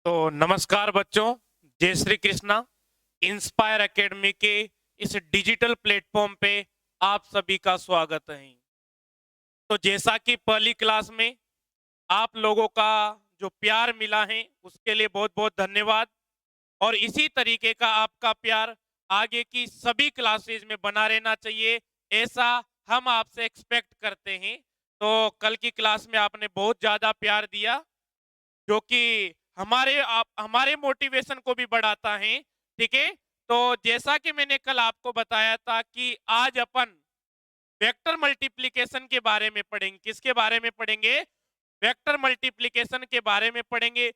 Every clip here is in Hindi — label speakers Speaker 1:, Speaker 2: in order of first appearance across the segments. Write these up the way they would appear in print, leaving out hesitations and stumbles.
Speaker 1: तो नमस्कार बच्चों, जय श्री कृष्णा। इंस्पायर एकेडमी के इस डिजिटल प्लेटफॉर्म पे आप सभी का स्वागत है। तो जैसा कि पहली क्लास में आप लोगों का जो प्यार मिला है उसके लिए बहुत बहुत धन्यवाद। और इसी तरीके का आपका प्यार आगे की सभी क्लासेज में बना रहना चाहिए, ऐसा हम आपसे एक्सपेक्ट करते हैं। तो कल की क्लास में आपने बहुत ज़्यादा प्यार दिया, जो कि हमारे मोटिवेशन को भी बढ़ाता है। ठीक है। तो जैसा कि मैंने कल आपको बताया था कि आज अपन वेक्टर मल्टीप्लिकेशन के बारे में पढ़ेंगे। किसके बारे में पढ़ेंगे? वेक्टर मल्टीप्लिकेशन के बारे में पढ़ेंगे।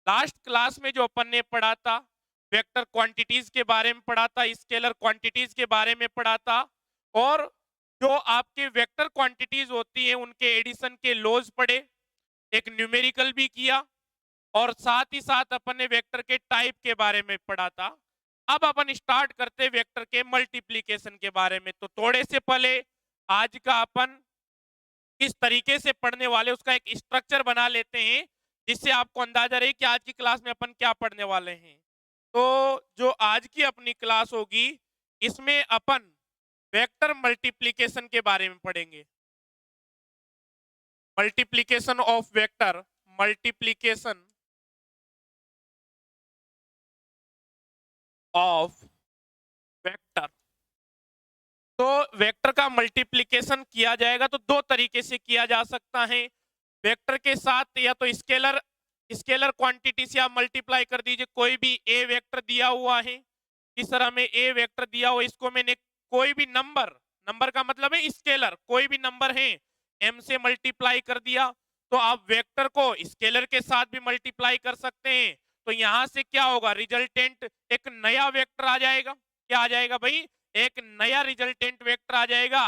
Speaker 1: लास्ट क्लास में जो अपन ने पढ़ा था, वेक्टर क्वांटिटीज के बारे में पढ़ा था, स्केलर क्वांटिटीज के बारे में पढ़ा था। और जो आपके वेक्टर क्वांटिटीज होती है उनके एडिशन के लॉज पढ़े, एक न्यूमेरिकल भी किया, और साथ ही साथ अपन ने वेक्टर के टाइप के बारे में पढ़ा था। अब अपन स्टार्ट करते वेक्टर के मल्टीप्लिकेशन के बारे में। तो थोड़े से पहले आज का अपन किस तरीके से पढ़ने वाले उसका एक स्ट्रक्चर बना लेते हैं, जिससे आपको अंदाजा रहे कि आज की क्लास में अपन क्या पढ़ने वाले हैं। तो जो आज की अपनी क्लास होगी, इसमें अपन वेक्टर मल्टीप्लिकेशन के बारे में पढ़ेंगे। Multiplication of vector, multiplication of vector. तो वेक्टर का मल्टीप्लिकेशन किया जाएगा तो दो तरीके से किया जा सकता है। वेक्टर के साथ या तो स्केलर स्केलर क्वांटिटी से आप मल्टीप्लाई कर दीजिए। कोई भी ए वेक्टर दिया हुआ है, इस तरह में ए वेक्टर दिया हुआ, इसको मैंने कोई भी नंबर, नंबर का मतलब है स्केलर, कोई भी नंबर है एम से मल्टीप्लाई कर दिया। तो आप वेक्टर को स्केलर के साथ भी मल्टीप्लाई कर सकते हैं। तो यहां से क्या होगा? रिजल्टेंट एक नया वेक्टर आ जाएगा। क्या आ जाएगा भाई? एक नया रिजल्टेंट वेक्टर आ जाएगा,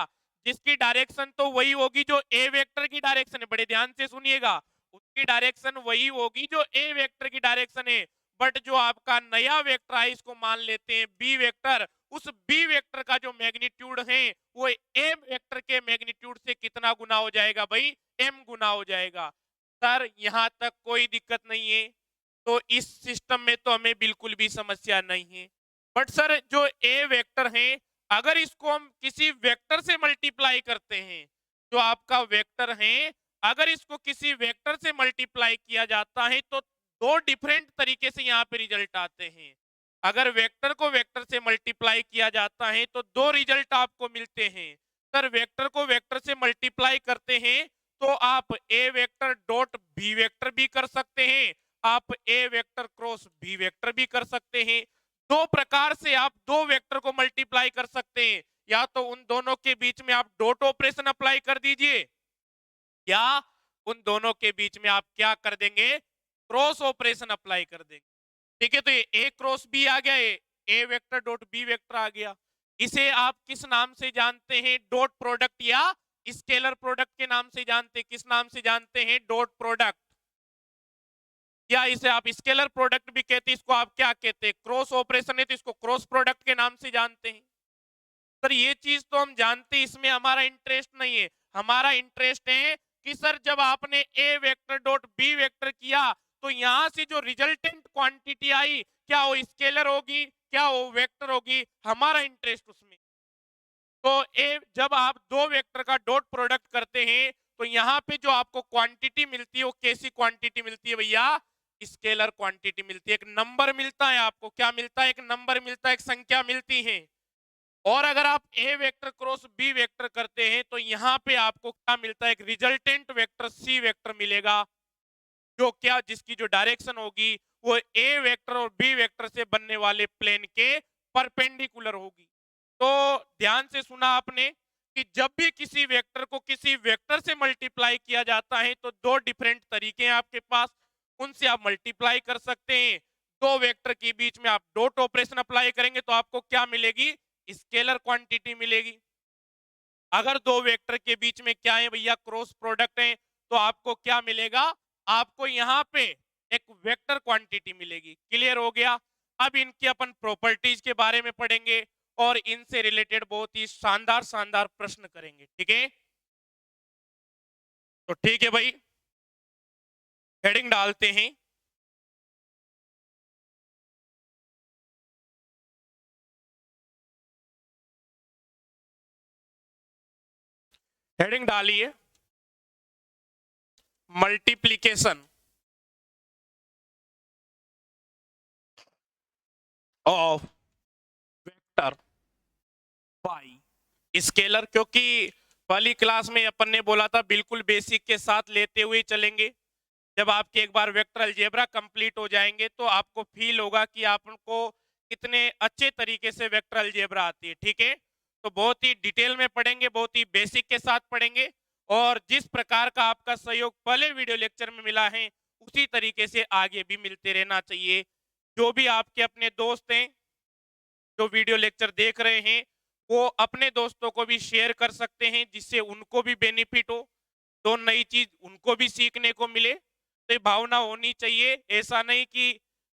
Speaker 1: जिसकी डायरेक्शन तो वही होगी जो ए वेक्टर की डायरेक्शन है। बड़े ध्यान से सुनिएगा, उसकी डायरेक्शन वही होगी जो ए वेक्टर की डायरेक्शन है। बट जो आपका नया वेक्टर है, इसको मान लेते हैं बी वेक्टर। उस बी वेक्टर का जो मैग्नीट्यूड है वो ए वेक्टर के मैग्नीट्यूड से कितना गुना हो जाएगा भाई? एम गुना हो जाएगा। सर यहां तक कोई दिक्कत नहीं है, तो इस सिस्टम में तो हमें बिल्कुल भी समस्या नहीं है। बट सर जो ए वेक्टर है, अगर इसको हम किसी वेक्टर से मल्टीप्लाई करते हैं, जो आपका वेक्टर है अगर इसको किसी वेक्टर से मल्टीप्लाई किया जाता है तो दो डिफरेंट तरीके से यहाँ पे रिजल्ट आते हैं। अगर वेक्टर को वेक्टर से मल्टीप्लाई किया जाता है तो दो रिजल्ट आपको मिलते हैं। सर वेक्टर को वेक्टर से मल्टीप्लाई करते हैं तो आप ए वेक्टर डॉट बी वेक्टर भी कर सकते हैं, आप ए वेक्टर क्रॉस बी वेक्टर भी कर सकते हैं। दो प्रकार से आप दो वेक्टर को मल्टीप्लाई कर सकते हैं। या तो उन दोनों के बीच में आप डॉट ऑपरेशन अप्लाई कर दीजिए, या उन दोनों के बीच में आप क्या कर देंगे? क्रॉस ऑपरेशन अप्लाई कर देंगे। ठीक है। तो ये ए क्रॉस बी आ गया, A vector dot B vector आ गया। इसे आप किस नाम से जानते हैं? डॉट प्रोडक्ट या स्केलर प्रोडक्ट के नाम से जानते हैं। किस नाम से जानते हैं? डॉट प्रोडक्ट, या इसे आप स्केलर प्रोडक्ट भी कहते हैं। इसको आप क्या कहते हैं? क्रॉस ऑपरेशन है तो इसको क्रॉस प्रोडक्ट के नाम से जानते हैं। सर ये चीज तो हम जानते हैं, इसमें हमारा इंटरेस्ट नहीं है। हमारा इंटरेस्ट है कि सर जब आपने ए वेक्टर डॉट बी वेक्टर किया तो यहां से जो रिजल्टेंट क्वांटिटी आई, क्या वो स्केलर होगी, क्या वो वेक्टर होगी? हमारा इंटरेस्ट उसमें। तो ए जब आप दो वेक्टर का डॉट प्रोडक्ट करते हैं तो यहाँ पे जो आपको क्वांटिटी मिलती है वो कैसी क्वांटिटी मिलती है भैया? स्केलर क्वांटिटी मिलती है। एक नंबर मिलता है आपको। क्या मिलता है? एक नंबर मिलता है, एक संख्या मिलती है। और अगर आप ए वेक्टर क्रॉस बी वेक्टर करते हैं तो यहाँ पे आपको क्या मिलता है? एक रिजल्टेंट वेक्टर सी वेक्टर मिलेगा, जो क्या जिसकी जो डायरेक्शन होगी वो ए वेक्टर और बी वेक्टर से बनने वाले प्लेन के परपेंडिकुलर होगी। तो ध्यान से सुना आपने कि जब भी किसी वेक्टर को किसी वेक्टर से मल्टीप्लाई किया जाता है तो दो डिफरेंट तरीके हैं आपके पास, उनसे आप मल्टीप्लाई कर सकते हैं। दो वेक्टर के बीच में आप डॉट ऑपरेशन अप्लाई करेंगे तो आपको क्या मिलेगी? स्केलर क्वांटिटी मिलेगी। अगर दो वेक्टर के बीच में क्या है भैया? क्रॉस प्रोडक्ट है, तो आपको क्या मिलेगा? आपको यहाँ पे एक वेक्टर क्वांटिटी मिलेगी। क्लियर हो गया? अब इनकी अपन प्रॉपर्टीज के बारे में पढ़ेंगे और इनसे रिलेटेड बहुत ही शानदार शानदार प्रश्न करेंगे। ठीक है? तो ठीक है भाई, हेडिंग डालते हैं। हेडिंग डालिए multiplication of vector by scalar, क्योंकि पहली क्लास में अपन ने बोला था बिल्कुल बेसिक के साथ लेते हुए चलेंगे। जब आपके एक बार वेक्टर अलजेब्रा कंप्लीट हो जाएंगे तो आपको फील होगा कि आपको कितने अच्छे तरीके से वेक्टर अलजेब्रा आती है। ठीक है, तो बहुत ही डिटेल में पढ़ेंगे, बहुत ही बेसिक के साथ पढ़ेंगे, और जिस प्रकार का आपका सहयोग पहले वीडियो लेक्चर में मिला है उसी तरीके से आगे भी मिलते रहना चाहिए। जो भी आपके अपने दोस्त हैं जो वीडियो लेक्चर देख रहे हैं वो अपने दोस्तों को भी शेयर कर सकते हैं, जिससे उनको भी बेनिफिट हो, तो नई चीज उनको भी सीखने को मिले। तो ये भावना होनी चाहिए, ऐसा नहीं कि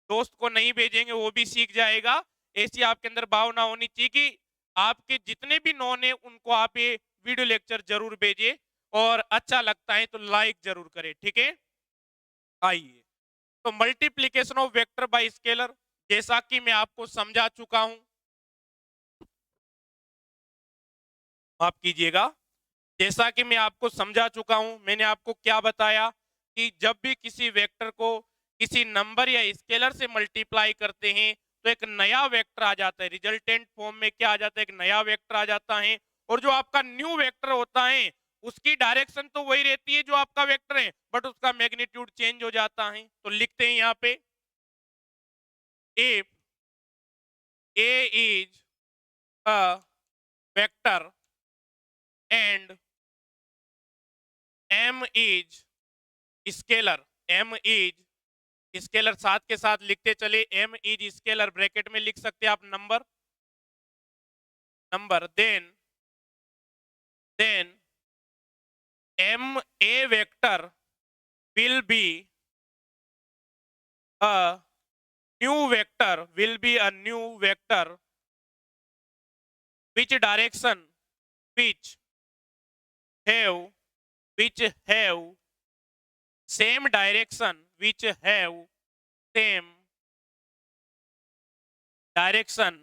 Speaker 1: दोस्त को नहीं भेजेंगे वो भी सीख जाएगा। ऐसी आपके अंदर भावना होनी चाहिए कि आपके जितने भी नॉन है उनको आप ये वीडियो लेक्चर जरूर भेजिए, और अच्छा लगता है तो लाइक जरूर करें। ठीक है, आइए तो multiplication of vector by scalar, जैसा कि मैं आपको समझा चुका हूं, माफ कीजिएगा, जैसा कि मैं आपको समझा चुका हूं, मैंने आपको क्या बताया कि जब भी किसी वेक्टर को किसी नंबर या स्केलर से मल्टीप्लाई करते हैं तो एक नया वेक्टर आ जाता है, रिजल्टेंट फॉर्म में क्या आ जाता है, एक नया वेक्टर आ जाता है। और जो आपका न्यू वेक्टर होता है उसकी डायरेक्शन तो वही रहती है जो आपका वेक्टर है, बट उसका मैग्नीट्यूड चेंज हो जाता है। तो लिखते हैं यहाँ पे, if A is a vector and M is scalar, M is scalar, साथ के साथ लिखते चले, एम इज स्केलर, ब्रैकेट में लिख सकते हैं आप number, number, then M A vector will be a new vector, will be a new vector which direction which have which have same direction which have same direction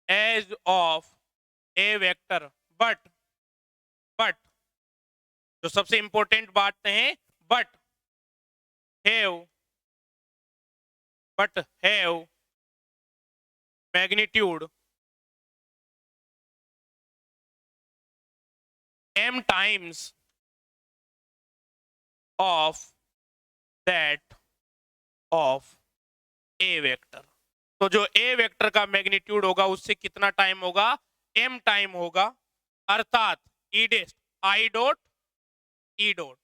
Speaker 1: as of a vector, but जो सबसे इंपॉर्टेंट बात है, but have but have magnitude m times of that of a vector. तो जो a वेक्टर का मैग्नीट्यूड होगा उससे कितना टाइम होगा, m टाइम होगा, अर्थात ई डेस्ट आई डॉट ई डॉट।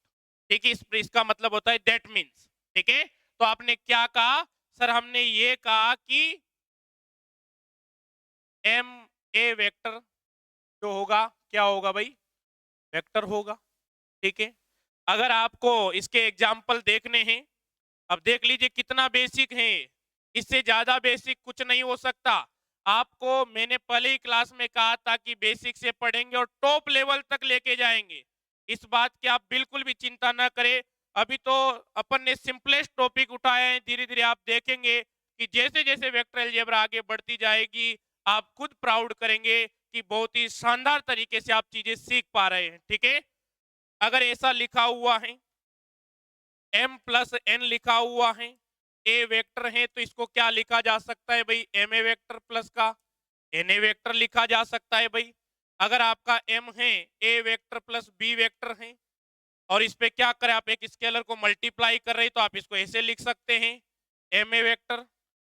Speaker 1: ठीक है, इसका मतलब होता है दैट मीन्स। ठीक है, तो आपने क्या कहा सर, हमने ये कहा कि एम ए वेक्टर जो होगा क्या होगा भाई, वेक्टर होगा। ठीक है, अगर आपको इसके एग्जाम्पल देखने हैं, अब देख लीजिए कितना बेसिक है, इससे ज्यादा बेसिक कुछ नहीं हो सकता। आपको मैंने पहले ही क्लास में कहा था कि बेसिक से पढ़ेंगे और टॉप लेवल तक लेके जाएंगे, इस बात की आप बिल्कुल भी चिंता ना करें। अभी तो अपन ने सिंपलेस्ट टॉपिक उठाए हैं, धीरे धीरे आप देखेंगे कि जैसे जैसे वेक्टर अलजेब्रा आगे बढ़ती जाएगी आप खुद प्राउड करेंगे कि बहुत ही शानदार तरीके से आप चीजें सीख पा रहे हैं। ठीक है, अगर ऐसा लिखा हुआ है m प्लस एन लिखा हुआ है, ए वेक्टर है, तो इसको क्या लिखा जा सकता है भाई, एम ए वेक्टर प्लस का एन ए वेक्टर लिखा जा सकता है भाई। अगर आपका m है, A vector plus B vector है, और इस पे क्या करें, आप एक स्केलर को मल्टीप्लाई कर रहे हैं तो आप इसको ऐसे लिख सकते हैं, एम ए वेक्टर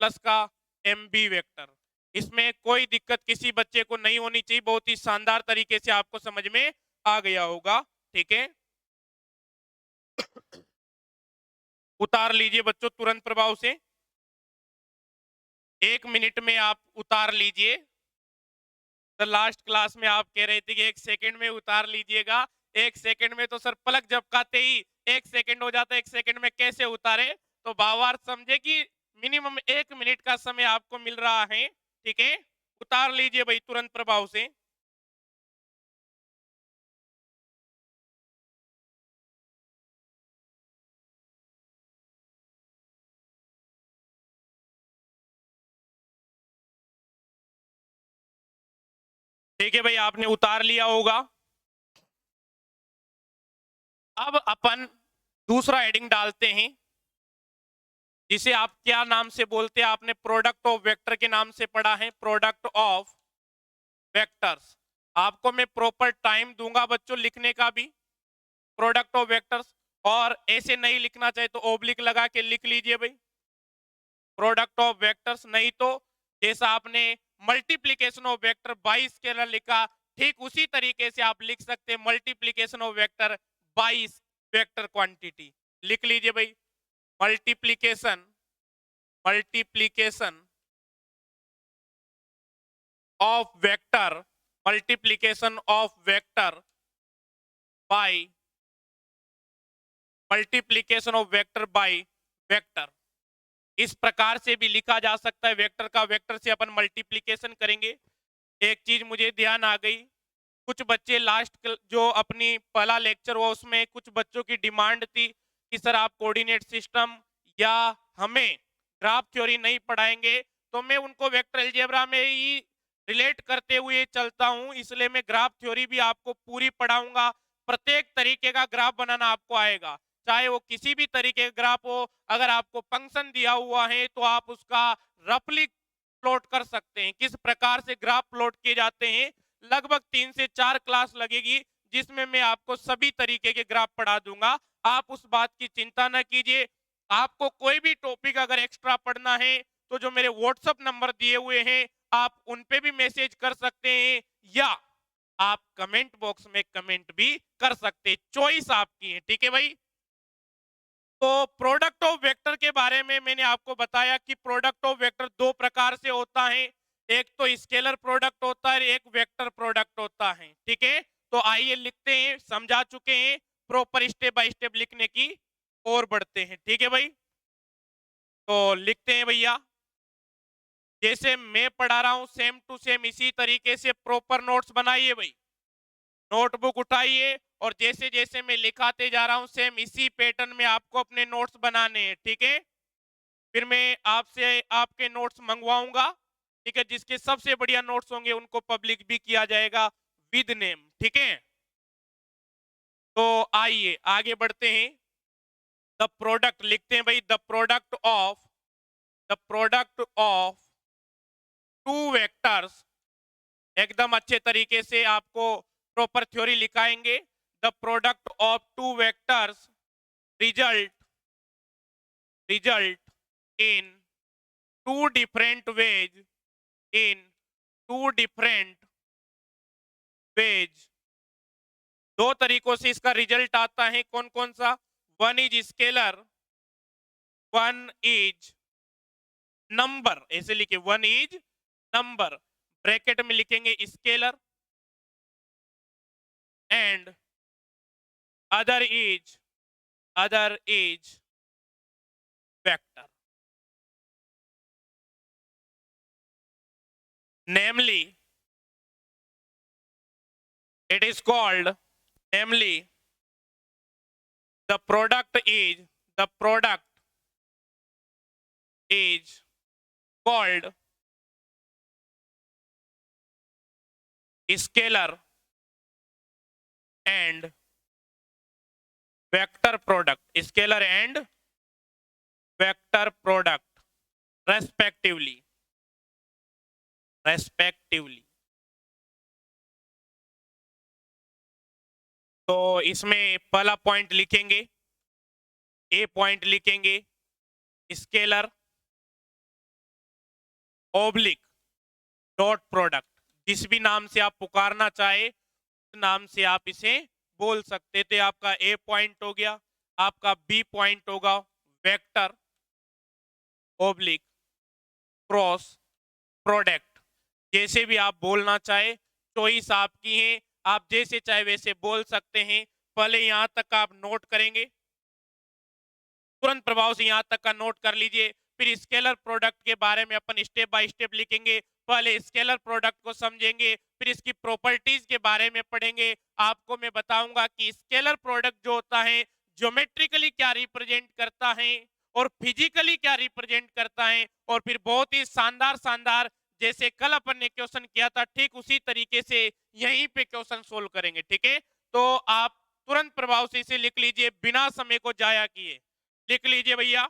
Speaker 1: प्लस का एम बी वेक्टर। इसमें कोई दिक्कत किसी बच्चे को नहीं होनी चाहिए, बहुत ही शानदार तरीके से आपको समझ में आ गया होगा। ठीक है, उतार लीजिए बच्चों तुरंत प्रभाव से, 1 मिनट में आप उतार लीजिए। तो लास्ट क्लास में आप कह रहे थे कि 1 सेकंड में उतार लीजिएगा, 1 सेकंड में तो सर पलक झपकाते ही 1 सेकंड हो जाता है, 1 सेकंड में कैसे उतारे। तो भावार्थ समझे कि मिनिमम 1 मिनट का समय आपको मिल रहा है। ठीक है, उतार लीजिए भाई तुरंत प्रभाव से। ठीक है भाई, आपने उतार लिया होगा। अब अपन दूसरा हेडिंग डालते हैं, जिसे आप क्या नाम से बोलते हैं? आपने प्रोडक्ट ऑफ वेक्टर के नाम से पढ़ा है, प्रोडक्ट ऑफ वेक्टर्स। आपको मैं प्रॉपर टाइम दूंगा बच्चों लिखने का भी, प्रोडक्ट ऑफ वेक्टर्स। और ऐसे नहीं लिखना चाहिए तो ओब्लिक लगा के लिख लीजिए भाई, प्रोडक्ट ऑफ वेक्टर्स। नहीं तो जैसा आपने multiplication of vector by scalar लिखा, ठीक उसी तरीके से आप लिख सकते हैं multiplication of vector by vector quantity. लिख लीजिए भाई, multiplication multiplication of vector, multiplication of vector by multiplication of vector by vector. इस प्रकार से भी लिखा जा सकता है, वेक्टर का वेक्टर से अपन मल्टीप्लीकेशन करेंगे। एक चीज मुझे ध्यान आ गई, कुछ बच्चे लास्ट जो अपनी पहला लेक्चर हुआ उसमें कुछ बच्चों की डिमांड थी कि सर आप कोऑर्डिनेट सिस्टम या हमें ग्राफ थ्योरी नहीं पढ़ाएंगे, तो मैं उनको वेक्टर अलजेब्रा में ही रिलेट करते हुए चलता हूं, इसलिए मैं ग्राफ थ्योरी भी आपको पूरी पढ़ाऊंगा। प्रत्येक तरीके का ग्राफ बनाना आपको आएगा, चाहे वो किसी भी तरीके का ग्राफ हो। अगर आपको फंक्शन दिया हुआ है तो आप उसका रफली प्लॉट कर सकते हैं, किस प्रकार से ग्राफ प्लॉट किए जाते हैं। लगभग 3 से 4 क्लास लगेगी, जिसमें मैं आपको सभी तरीके के ग्राफ पढ़ा दूंगा। आप उस बात की चिंता न कीजिए। आपको कोई भी टॉपिक अगर एक्स्ट्रा पढ़ना है तो जो मेरे व्हाट्सएप नंबर दिए हुए हैं आप उन पे भी मैसेज कर सकते हैं, या आप कमेंट बॉक्स में कमेंट भी कर सकते हैं, चॉइस आपकी है। ठीक है भाई। तो प्रोडक्ट ऑफ वेक्टर के बारे में मैंने आपको बताया कि प्रोडक्ट ऑफ वेक्टर दो प्रकार से होता है, एक तो स्केलर प्रोडक्ट होता है, एक वेक्टर प्रोडक्ट होता है। ठीक है, तो आइए लिखते हैं, समझा चुके हैं, प्रॉपर स्टेप बाय स्टेप लिखने की और बढ़ते हैं। ठीक है भाई, तो लिखते हैं भैया, जैसे मैं पढ़ा रहा हूं सेम टू सेम इसी तरीके से प्रॉपर नोट्स बनाइए भाई, नोटबुक उठाइए और जैसे जैसे मैं लिखाते जा रहा हूं सेम इसी पैटर्न में आपको अपने नोट्स बनाने हैं। ठीक है, फिर मैं आपसे आपके नोट्स मंगवाऊंगा। ठीक है, जिसके सबसे बढ़िया नोट्स होंगे उनको पब्लिक भी किया जाएगा विद नेम। ठीक है, तो आइए आगे बढ़ते हैं। द प्रोडक्ट लिखते हैं भाई, the product of two vectors. एकदम अच्छे तरीके से आपको प्रॉपर थ्योरी लिखाएंगे। The product of two vectors result in two different ways, in two different ways. दो तरीकों से इसका रिजल्ट आता है, कौन कौन सा? One is scalar, one is number. ऐसे लिखे, वन इज नंबर, ब्रैकेट में लिखेंगे scalar, and other is vector. namely it is called, namely the product is called scalar and vector product, scalar and vector product respectively। तो इसमें पहला पॉइंट लिखेंगे, ए पॉइंट लिखेंगे स्केलर ओब्लिक डॉट प्रोडक्ट। जिस भी नाम से आप पुकारना चाहे उस नाम से आप इसे बोल सकते थे। आपका ए पॉइंट हो गया, आपका बी पॉइंट होगा वेक्टर ओब्लिक क्रॉस प्रोडक्ट। जैसे भी आप बोलना चाहे, चॉइस आपकी है, आप जैसे चाहे वैसे बोल सकते हैं। पहले यहां तक आप नोट करेंगे, तुरंत प्रभाव से यहां तक का नोट कर लीजिए। फिर स्केलर प्रोडक्ट के बारे में अपन स्टेप बाय स्टेप लिखेंगे। पहले स्केलर प्रोडक्ट को समझेंगे, फिर इसकी प्रॉपर्टीज के बारे में पढ़ेंगे। आपको मैं बताऊंगा कि स्केलर प्रोडक्ट जो होता है ज्योमेट्रिकली क्या रिप्रेजेंट करता है और फिजिकली क्या रिप्रेजेंट करता है। और फिर बहुत ही शानदार जैसे कल अपन ने क्वेश्चन किया था, ठीक उसी तरीके से यहीं पे क्वेश्चन सोल्व करेंगे। ठीक है, तो आप तुरंत प्रभाव से इसे लिख लीजिए बिना समय को जाया किए। लिख लीजिए भैया।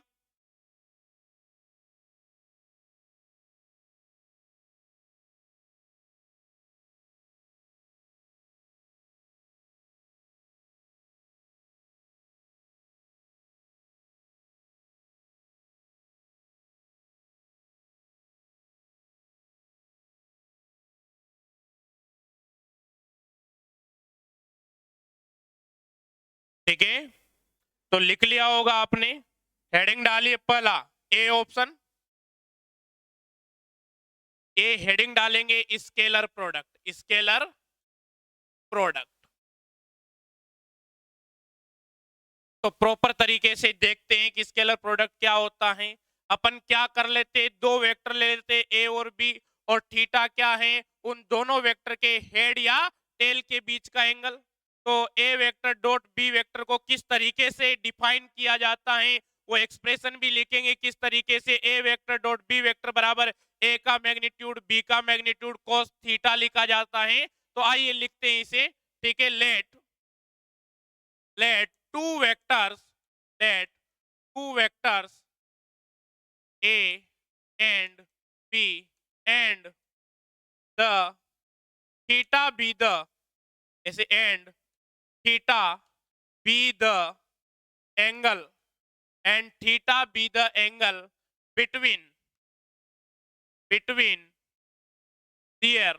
Speaker 1: ठीक है, तो लिख लिया होगा आपने। हेडिंग डालिए पहला ए ऑप्शन। ए हेडिंग डालेंगे स्केलर प्रोडक्ट, स्केलर प्रोडक्ट। तो प्रॉपर तरीके से देखते हैं कि स्केलर प्रोडक्ट क्या होता है। अपन क्या कर लेते, दो वेक्टर ले लेते ए और बी, और थीटा क्या है, उन दोनों वेक्टर के हेड या टेल के बीच का एंगल। तो A vector dot B vector को किस तरीके से डिफाइन किया जाता है, वो एक्सप्रेशन भी लिखेंगे किस तरीके से। A vector dot B vector बराबर ए का मैग्नीट्यूड बी का मैग्नीट्यूड cos थीटा लिखा जाता है। तो आइए लिखते हैं इसे। ठीक है, let two vectors let two vectors a and b and the theta be the ऐसे and theta be the angle and theta be the angle between their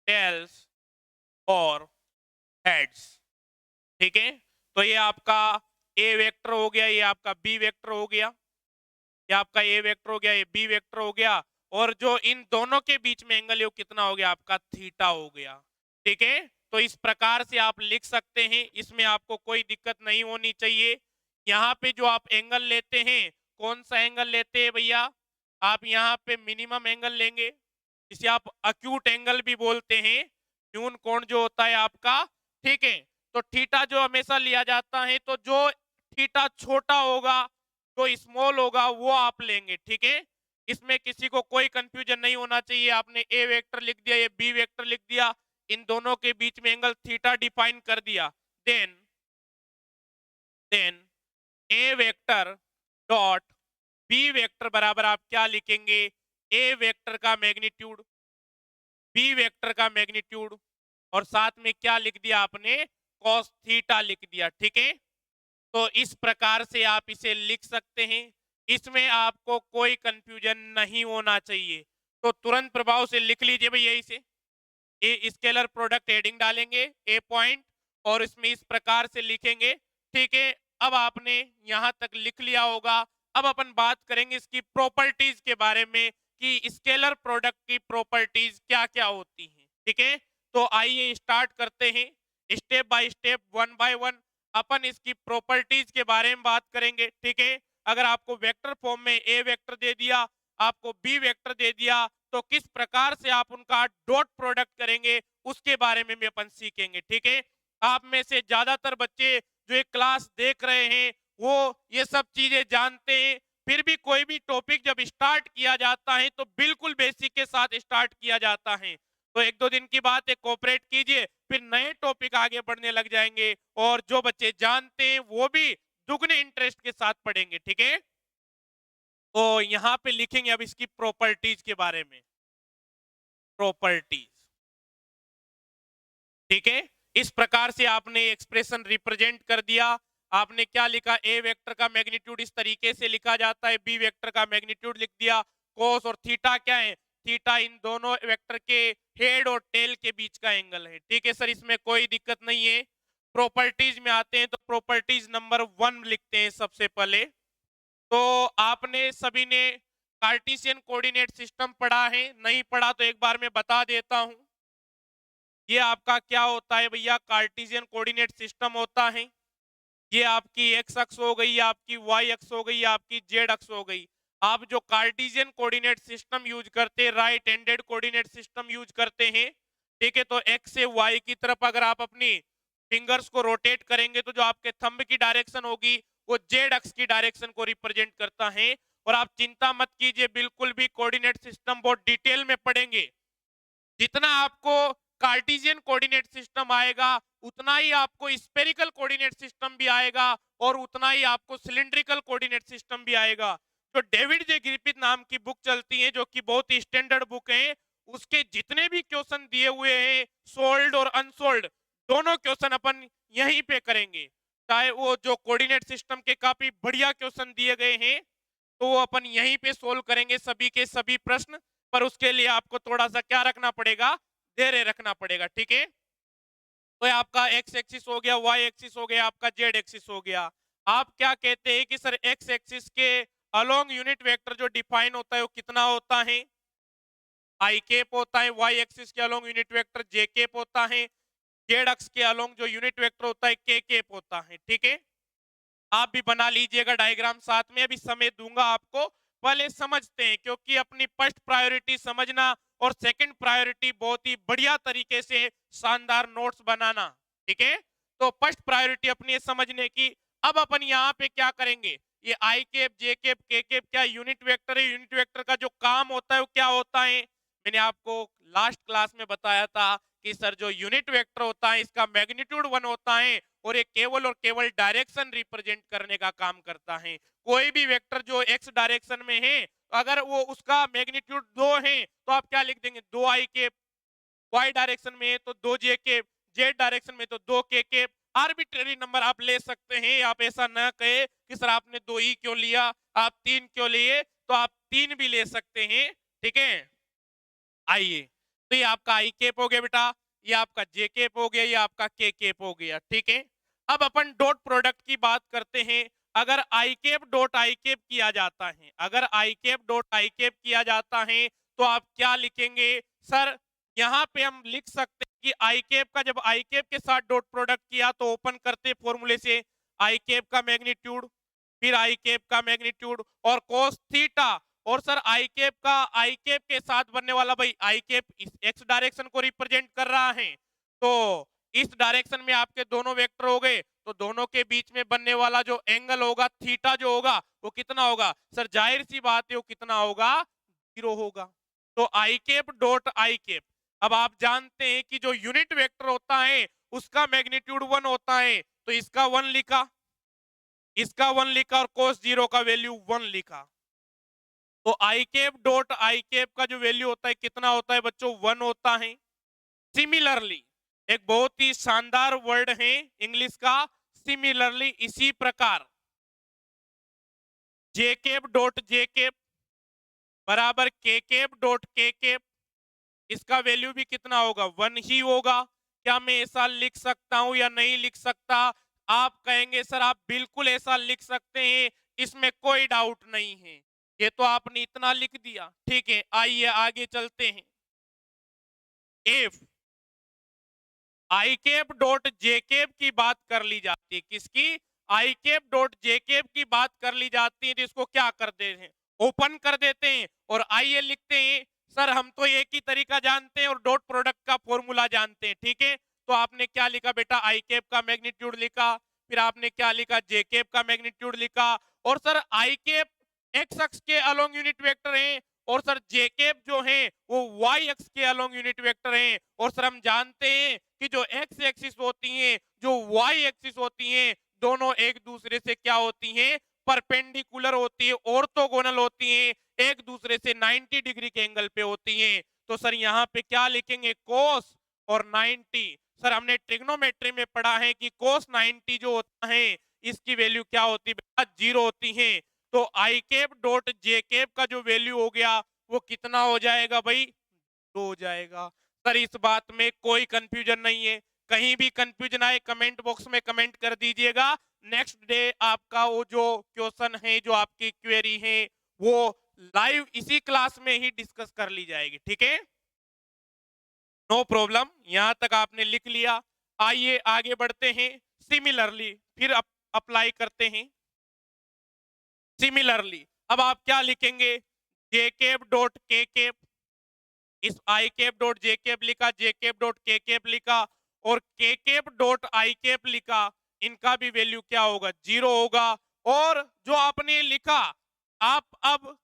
Speaker 1: tails or heads। ठीक है, तो ये आपका ए वेक्टर हो गया, ये आपका बी वेक्टर हो गया, ये आपका ए वेक्टर हो गया, ये बी वेक्टर हो गया, और जो इन दोनों के बीच में एंगल है वो कितना हो गया, आपका थीटा हो गया। ठीक है, तो इस प्रकार से आप लिख सकते हैं, इसमें आपको कोई दिक्कत नहीं होनी चाहिए। यहाँ पे जो आप एंगल लेते हैं, कौन सा एंगल लेते हैं भैया, आप यहाँ पे मिनिमम एंगल लेंगे, इसे आप अक्यूट एंगल भी बोलते हैं, न्यून कोण जो होता है आपका। ठीक है, तो थीटा जो हमेशा लिया जाता है, तो जो थीटा छोटा होगा, जो स्मॉल होगा, वो आप लेंगे। ठीक है, इसमें किसी को कोई कंफ्यूजन नहीं होना चाहिए। आपने ए वेक्टर लिख दिया, ये बी वेक्टर लिख दिया, इन दोनों के बीच में एंगल थीटा डिफाइन कर दिया। देन ए वेक्टर डॉट बी वेक्टर बराबर आप क्या लिखेंगे, ए वेक्टर का मैग्नीट्यूड बी वेक्टर का मैग्नीट्यूड, और साथ में क्या लिख दिया आपने, cos थीटा लिख दिया। ठीक है, तो इस प्रकार से आप इसे लिख सकते हैं, इसमें आपको कोई कंफ्यूजन नहीं होना चाहिए। तो तुरंत प्रभाव से लिख लीजिए भैया इसे। ए स्केलर प्रोडक्ट हेडिंग डालेंगे ए पॉइंट, और इसमें इस प्रकार से लिखेंगे। ठीक है, अब आपने यहां तक लिख लिया होगा। अब अपन बात करेंगे इसकी प्रॉपर्टीज के बारे में कि स्केलर प्रोडक्ट की प्रॉपर्टीज क्या क्या होती हैं। ठीक है, तो आइए स्टार्ट करते हैं step by step, one by one अपन इसकी प्रॉपर्टीज के बारे में बात करेंगे। ठीक है, अगर आपको वेक्टर फॉर्म में ए वेक्टर दे दिया, आपको बी वेक्टर दे दिया, तो किस प्रकार से आप उनका डॉट प्रोडक्ट करेंगे उसके बारे में भी अपन सीखेंगे। ठीक है, आप में से ज्यादातर बच्चे जो एक क्लास देख रहे हैं वो ये सब चीजें जानते हैं, फिर भी कोई भी टॉपिक जब स्टार्ट किया जाता है तो बिल्कुल बेसिक के साथ स्टार्ट किया जाता है। तो एक दो दिन की बात है, कोऑपरेट कीजिए, फिर नए टॉपिक आगे बढ़ने लग जाएंगे, और जो बच्चे जानते हैं वो भी दुगने इंटरेस्ट के साथ पढ़ेंगे। ठीक है, तो यहां पे लिखेंगे अब इसकी प्रॉपर्टीज के बारे में। प्रॉपर्टीज, ठीक है, इस प्रकार से आपने एक्सप्रेशन रिप्रेजेंट कर दिया। आपने क्या लिखा, ए वेक्टर का मैग्नीट्यूड इस तरीके से लिखा जाता है, बी वेक्टर का मैग्नीट्यूड लिख दिया, कोस और थीटा क्या है, थीटा इन दोनों वेक्टर के हेड और टेल के बीच का एंगल है। ठीक है सर, इसमें कोई दिक्कत नहीं है। प्रॉपर्टीज में आते हैं, तो प्रॉपर्टीज नंबर 1 लिखते हैं सबसे पहले। तो आपने सभी ने कार्टेशियन कोऑर्डिनेट सिस्टम पढ़ा है, नहीं पढ़ा तो एक बार मैं बता देता हूं। ये आपका क्या होता है भैया, कार्टेशियन कोऑर्डिनेट सिस्टम होता है। ये आपकी एक्स अक्ष हो गई, आपकी वाई अक्ष हो गई, आपकी जेड अक्ष हो गई। आप जो कार्टेशियन कोऑर्डिनेट सिस्टम यूज करते हैं, right handed coordinate system use करते हैं। ठीक है, तो एक्स से वाई की तरफ अगर आप अपनी फिंगर्स को रोटेट करेंगे तो जो आपके थंब की डायरेक्शन होगी वो जेड अक्ष की डायरेक्शन को रिप्रेजेंट करता है। और आप चिंता मत कीजिए, बिल्कुल भी कोऑर्डिनेट सिस्टम बहुत डिटेल में पढ़ेंगे। जितना आपको कार्टेशियन कोऑर्डिनेट सिस्टम आएगा, उतना ही आपको स्फेरिकल कोऑर्डिनेट सिस्टम भी आएगा और उतना ही आपको सिलिंड्रिकल कोऑर्डिनेट सिस्टम भी आएगा। जो डेविड जे ग्रिफिथ नाम की बुक चलती है, जो कि बहुत ही स्टैंडर्ड बुक है, उसके जितने भी क्वेश्चन दिए हुए हैं सोल्ड और अनसोल्ड, दोनों क्वेश्चन अपन यहीं पे करेंगे। चाहे वो जो कोऑर्डिनेट सिस्टम के काफी बढ़िया क्वेश्चन दिए गए हैं, तो वो अपन यहीं पे सोल्व करेंगे सभी के सभी प्रश्न। पर उसके लिए आपको थोड़ा सा क्या रखना पड़ेगा, धैर्य रखना पड़ेगा, ठीक है। तो ये आपका एक्स एक्सिस हो गया, वाई एक्सिस हो गया, आपका जेड एक्सिस हो गया। आप क्या कहते हैं कि सर एक्स एक्सिस के अलोंग यूनिट वेक्टर जो डिफाइन होता है वो कितना होता है, आई केप होता है। वाई एक्सिस के along unit vector J cap होता है। जेड अक्ष के अलोंग जो यूनिट वेक्टर होता है के केप होता है, ठीक है। आप भी बना लीजिएगा डायग्राम साथ में, अभी समय दूंगा आपको, पहले समझते हैं, क्योंकि अपनी फर्स्ट प्रायोरिटी समझना और सेकंड प्रायोरिटी बहुत ही बढ़िया तरीके से शानदार नोट्स बनाना, ठीक है। तो फर्स्ट प्रायोरिटी अपनी है समझने की। अब अपन यहाँ पे क्या करेंगे, ये आई केप जे केप के केप क्या यूनिट वेक्टर है, यूनिट वेक्टर का जो काम होता है वो क्या होता है, मैंने आपको लास्ट क्लास में बताया था कि सर जो यूनिट वेक्टर होता है इसका मैग्नीट्यूड 1 होता है और ये केवल और केवल डायरेक्शन रिप्रेजेंट करने का काम करता है। कोई भी वेक्टर जो एक्स डायरेक्शन में है, अगर वो उसका मैग्नीट्यूड 2 है तो आप क्या लिख देंगे, 2 आई केप। वाई डायरेक्शन में है तो 2 जे केप, जेड डायरेक्शन में तो 2 के केप। आर्बिट्रेरी नंबर आप ले सकते हैं, आप ऐसा न कहे कि सर आपने 2 ही क्यों लिया, आप 3 क्यों लिए, तो आप 3 भी ले सकते हैं, ठीक है। आइए, तो ये आपका आई केप हो गया बेटा, ये आपका जे केप हो गया, ये आपका के केप हो गया, ठीक है। अब अपन डॉट प्रोडक्ट की बात करते हैं। अगर I cap dot I cap किया जाता है, अगर I cap dot I cap किया जाता है तो आप क्या लिखेंगे सर, यहाँ पे हम लिख सकते हैं कि आई केप का जब आई केप के साथ डॉट प्रोडक्ट किया तो ओपन करते फॉर्मूले से आई केप का मैग्नीट्यूड, फिर आई केप का मैग्नीट्यूड और कोस थीटा, और सर आई केप के साथ बनने वाला, भाई आई केप इस एक्स डायरेक्शन को रिप्रेजेंट कर रहा है, तो इस डायरेक्शन में आपके दोनों वेक्टर हो गए, तो दोनों के बीच में बनने वाला जो एंगल होगा थीटा जो होगा वो कितना होगा सर, जाहिर सी बात है वो कितना होगा, 0 होगा। तो आई केप डॉट आई केप, अब आप जानते हैं कि जो यूनिट वेक्टर होता है उसका मैग्नीट्यूड 1 होता है, तो इसका 1 लिखा, इसका 1 लिखा और कोस 0 का वैल्यू 1 लिखा। तो आई केप डॉट आई केप का जो वैल्यू होता है कितना होता है बच्चों, 1 होता है। सिमिलरली, एक बहुत ही शानदार वर्ड है इंग्लिश का, सिमिलरली, इसी प्रकार J cap dot J cap बराबर K cap dot K cap, इसका वैल्यू भी कितना होगा, 1 ही होगा। क्या मैं ऐसा लिख सकता हूं या नहीं लिख सकता, आप कहेंगे सर आप बिल्कुल ऐसा लिख सकते हैं, इसमें कोई डाउट नहीं है। ये तो आपने इतना लिख दिया, ठीक है। आइए आगे चलते हैं। If I cap dot J cap की बात कर ली जाती है, किसकी, I cap dot J cap की बात कर ली जाती है, तो इसको क्या कर देते हैं, ओपन कर देते हैं और आइए लिखते हैं। सर हम तो एक ही तरीका जानते हैं और डॉट प्रोडक्ट का फॉर्मूला जानते हैं, ठीक है। तो आपने क्या लिखा बेटा, आई केप का मैग्नीट्यूड लिखा, फिर आपने क्या लिखा, जे केप का मैग्नीट्यूड लिखा, और सर आई केप एक्स अक्ष के अलोंग यूनिट वेक्टर हैं और सर जे केप जो है वो वाई अक्ष के अलोंग यूनिट वेक्टर हैं, और सर हम जानते हैं कि जो एक्स एक्सिस होती हैं, जो वाई एक्सिस होती हैं, दोनों एक दूसरे से क्या होती हैं, परपेंडिकुलर होती है, ऑर्थोगोनल होती हैं, एक दूसरे से 90 डिग्री के एंगल पे होती हैं। तो सर यहाँ पे क्या लिखेंगे, कोस और 90। सर हमने ट्रिग्नोमेट्री में पढ़ा है कि कोस 90 जो होता है इसकी वैल्यू क्या होती है, 0 होती है। तो आई केप डॉट जे केप का जो वैल्यू हो गया वो कितना हो जाएगा भाई, 2 हो जाएगा। सर इस बात में कोई कंफ्यूजन नहीं है, कहीं भी कंफ्यूजन आए कमेंट बॉक्स में कमेंट कर दीजिएगा। नेक्स्ट डे आपका वो जो क्वेश्चन है, जो आपकी क्वेरी है, वो लाइव इसी क्लास में ही डिस्कस कर ली जाएगी, ठीक है। नो प्रॉब्लम, यहां तक आपने लिख लिया। आइए आगे बढ़ते हैं। सिमिलरली फिर अप्लाई करते हैं। सिमिलरली अब आप क्या लिखेंगे, जे केप डॉट के केप, इस आई केप डॉट जे केप लिखा, जे केप डॉट के केप लिखा और के केप डॉट आई केप लिखा, इनका भी वैल्यू क्या होगा, 0 होगा। और जो आपने लिखा, आप अब